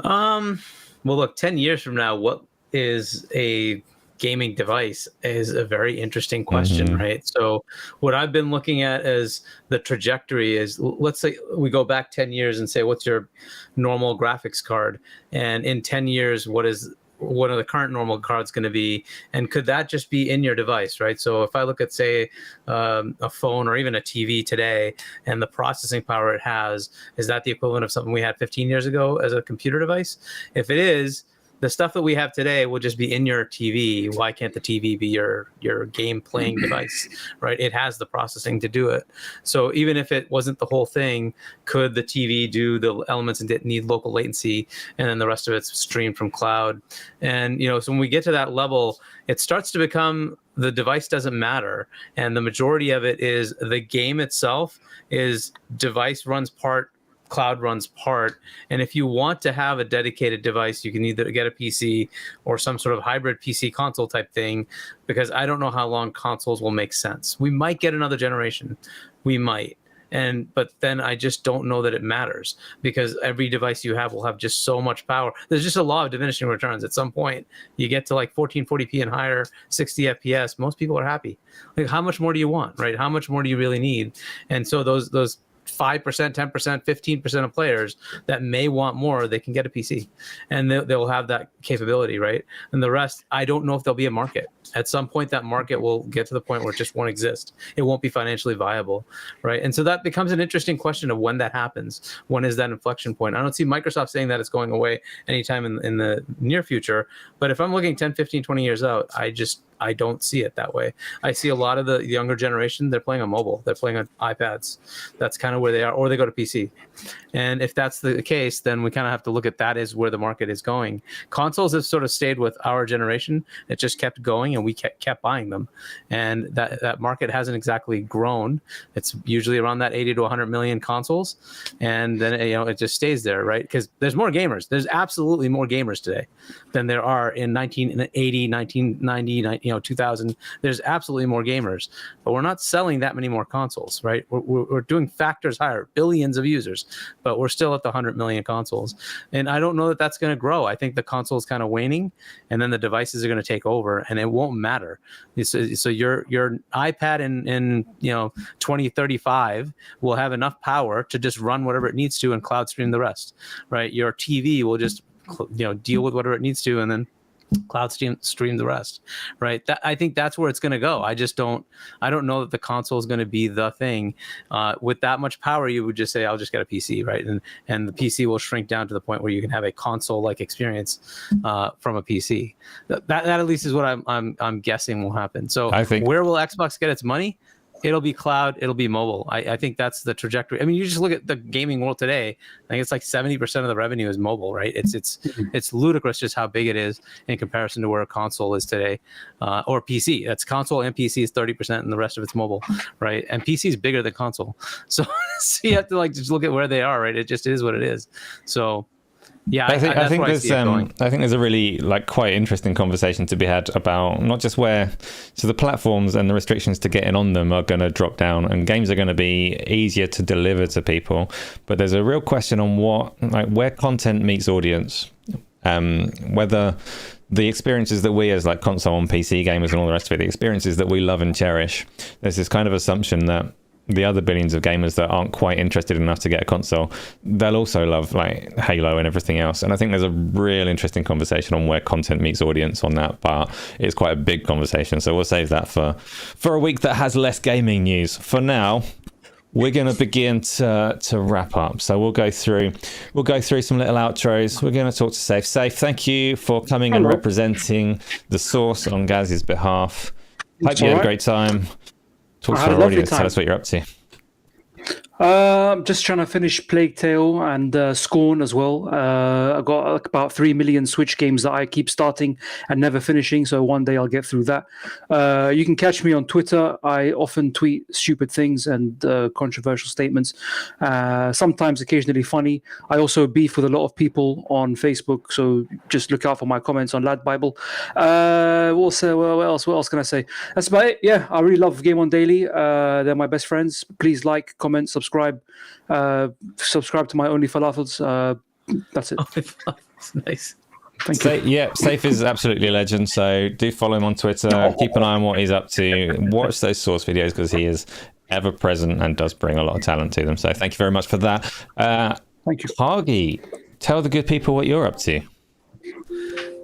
[SPEAKER 3] Well, look, 10 years from now, what is a gaming device is a very interesting question, right? So what I've been looking at as the trajectory is, let's say we go back 10 years and say, what's your normal graphics card? And in 10 years, what are the current normal cards going to be, and could that just be in your device, right? So if I look at, say, a phone or even a TV today, and the processing power it has, is that the equivalent of something we had 15 years ago as a computer device? If it is, the stuff that we have today will just be in your TV. Why can't the TV be your game playing device, right? It has the processing to do it. So even if it wasn't the whole thing, could the TV do the elements and didn't need local latency, and then the rest of it's streamed from cloud? And, so when we get to that level, it starts to become the device doesn't matter. And the majority of it is the game itself is device runs part, cloud runs part. And if you want to have a dedicated device, you can either get a PC or some sort of hybrid PC console type thing, because I don't know how long consoles will make sense. We might get another generation. We might. but then I just don't know that it matters, because every device you have will have just so much power. There's just a law of diminishing returns. At some point, you get to like 1440p and higher, 60 FPS. Most people are happy. Like, how much more do you want, right? How much more do you really need? And so those 5%, 10%, 15% of players that may want more, they can get a PC, and they'll have that capability, right? And the rest, I don't know if there'll be a market. At some point, that market will get to the point where it just won't exist. It won't be financially viable, right? And so that becomes an interesting question of when that happens. When is that inflection point? I don't see Microsoft saying that it's going away anytime in the near future. But if I'm looking 10, 15, 20 years out, I don't see it that way. I see a lot of the younger generation, they're playing on mobile. They're playing on iPads. That's kind of where they are, or they go to PC. And if that's the case, then we kind of have to look at that as where the market is going. Consoles have sort of stayed with our generation. It just kept going, and we kept buying them. And that market hasn't exactly grown. It's usually around that 80 to 100 million consoles. And then, it just stays there, right? Because there's more gamers. There's absolutely more gamers today than there are in 1980, 1990, 2000. There's absolutely more gamers, but we're not selling that many more consoles, right? We're doing factors higher, billions of users, but we're still at the 100 million consoles. And I don't know that that's going to grow. I think the console is kind of waning, and then the devices are going to take over, and it won't matter. So your iPad in 2035 will have enough power to just run whatever it needs to and cloud stream the rest, right? Your TV will just deal with whatever it needs to, and then cloud stream the rest, right? I think that's where it's going to go. I don't know that the console is going to be the thing. With that much power, you would just say, I'll just get a PC, right? And the PC will shrink down to the point where you can have a console-like experience from a PC. That at least is what I'm guessing will happen. So I think, where will Xbox get its money? It'll be cloud. It'll be mobile. I think that's the trajectory. I mean, you just look at the gaming world today. I think it's like 70% of the revenue is mobile, right? It's ludicrous just how big it is in comparison to where a console is today, or PC. That's console and PC is 30%, and the rest of it's mobile, right? And PC is bigger than console, so you have to just look at where they are, right? It just is what it is. So. Yeah, I think there's a really quite interesting conversation to be had about not just so the platforms and the restrictions to getting on them are going to drop down, and games are going to be easier to deliver to people. But there's a real question on where content meets audience, whether the experiences that we as console and PC gamers and all the rest of it, the experiences that we love and cherish, there's this kind of assumption that the other billions of gamers that aren't quite interested enough to get a console, they'll also love Halo and everything else. And I think there's a real interesting conversation on where content meets audience on that, but it's quite a big conversation. So we'll save that for a week that has less gaming news. For now, we're going to begin to wrap up. So we'll go through some little outros. We're going to talk to Safe. Safe, thank you for coming and representing the source on Gaz's behalf. Hope you had a great time. Talk to our audience. Tell us what you're up to.
[SPEAKER 2] Just trying to finish Plague Tale and Scorn as well. I've got about 3 million Switch games that I keep starting and never finishing, so one day I'll get through that. You can catch me on Twitter. I often tweet stupid things and controversial statements, sometimes occasionally funny. I also beef with a lot of people on Facebook, so just look out for my comments on Lad Bible. What else can I say? That's about it. Yeah, I really love GameOnDaily. They're my best friends. Please like, comment, subscribe to my Only Falafels. That's it.
[SPEAKER 3] Nice.
[SPEAKER 2] Thank you.
[SPEAKER 1] Yeah, Safe is absolutely a legend, so do follow him on Twitter. Keep an eye on what he's up to. Watch those source videos because he is ever present and does bring a lot of talent to them. So thank you very much for that.
[SPEAKER 2] Thank you.
[SPEAKER 1] Hargy, tell the good people what you're up to.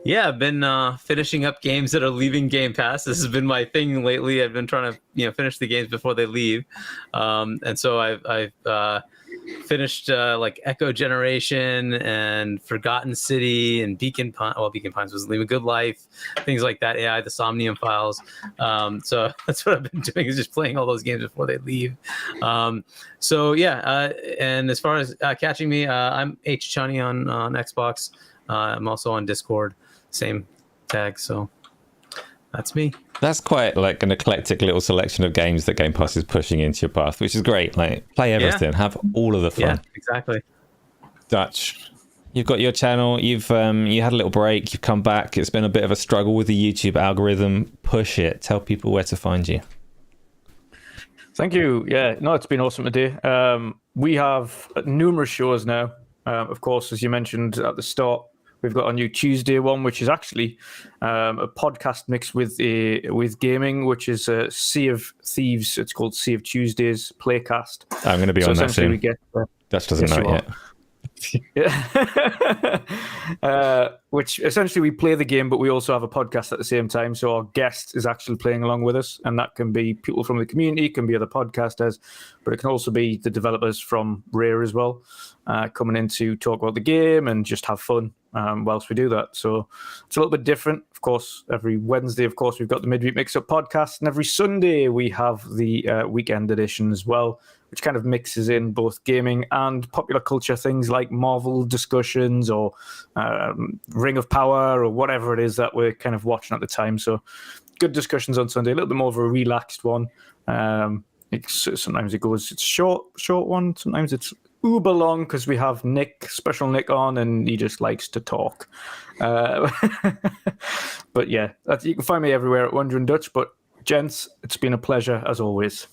[SPEAKER 3] Yeah, I've been finishing up games that are leaving Game Pass. This has been my thing lately. I've been trying to finish the games before they leave, and so I've finished Echo Generation and Forgotten City and Beacon Pines. Well, Beacon Pines was leaving. Good Life, things like that. AI, the Somnium Files. So that's what I've been doing, is just playing all those games before they leave. And as far as catching me, I'm H Chunny on Xbox. I'm also on Discord, same tag. So that's me.
[SPEAKER 1] That's quite an eclectic little selection of games that Game Pass is pushing into your path, which is great. Play everything, have all of the fun.
[SPEAKER 3] Yeah, exactly.
[SPEAKER 1] Dutch, you've got your channel. You've you had a little break. You've come back. It's been a bit of a struggle with the YouTube algorithm. Push it. Tell people where to find you.
[SPEAKER 4] Thank you. Yeah, no, it's been awesome today. We have numerous shows now. Of course, as you mentioned at the start, we've got our new Tuesday one, which is actually a podcast mixed with gaming, which is a Sea of Thieves. It's called Sea of Tuesdays Playcast.
[SPEAKER 1] I'm going to be on that soon. Dutch doesn't know it yet.
[SPEAKER 4] Which essentially we play the game, but we also have a podcast at the same time. So our guest is actually playing along with us, and that can be people from the community, it can be other podcasters, but it can also be the developers from Rare as well, coming in to talk about the game and just have fun whilst we do that. So it's a little bit different. Of course, every Wednesday, of course, we've got the Midweek Mix-Up podcast, and every Sunday we have the weekend edition as well, which kind of mixes in both gaming and popular culture things like Marvel discussions or Ring of Power or whatever it is that we're kind of watching at the time. So good discussions on Sunday, a little bit more of a relaxed one. Sometimes it's a short one. Sometimes it's uber long because we have special Nick on, and he just likes to talk. But yeah, you can find me everywhere at Wondering Dutch. But gents, it's been a pleasure as always.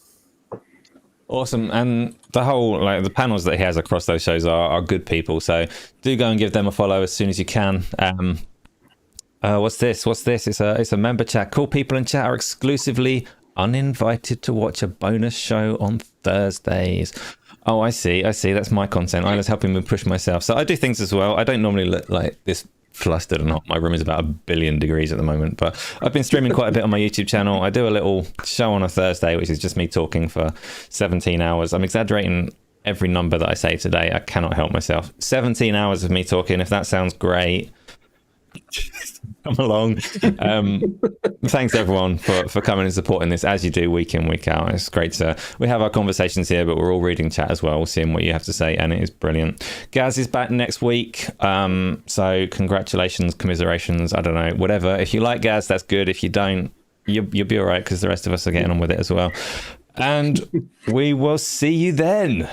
[SPEAKER 1] Awesome. And the whole, the panels that he has across those shows are good people. So do go and give them a follow as soon as you can. What's this? It's a member chat. Cool people in chat are exclusively uninvited to watch a bonus show on Thursdays. Oh, I see. That's my content. I was helping me push myself. So I do things as well. I don't normally look like this flustered or not. My room is about 1 billion degrees at the moment, but I've been streaming quite a bit on my YouTube channel. I do a little show on a Thursday, which is just me talking for 17 hours. I'm exaggerating every number that I say today. I cannot help myself. 17 hours of me talking. If that sounds great, come along. Thanks everyone for coming and supporting this as you do week in, week out. It's great we have our conversations here, but we're all reading chat as well, seeing what you have to say, and it is brilliant. Gaz is back next week, so congratulations, commiserations, I don't know, whatever. If you like Gaz, that's good. If you don't, you'll be all right, because the rest of us are getting on with it as well, and we will see you then.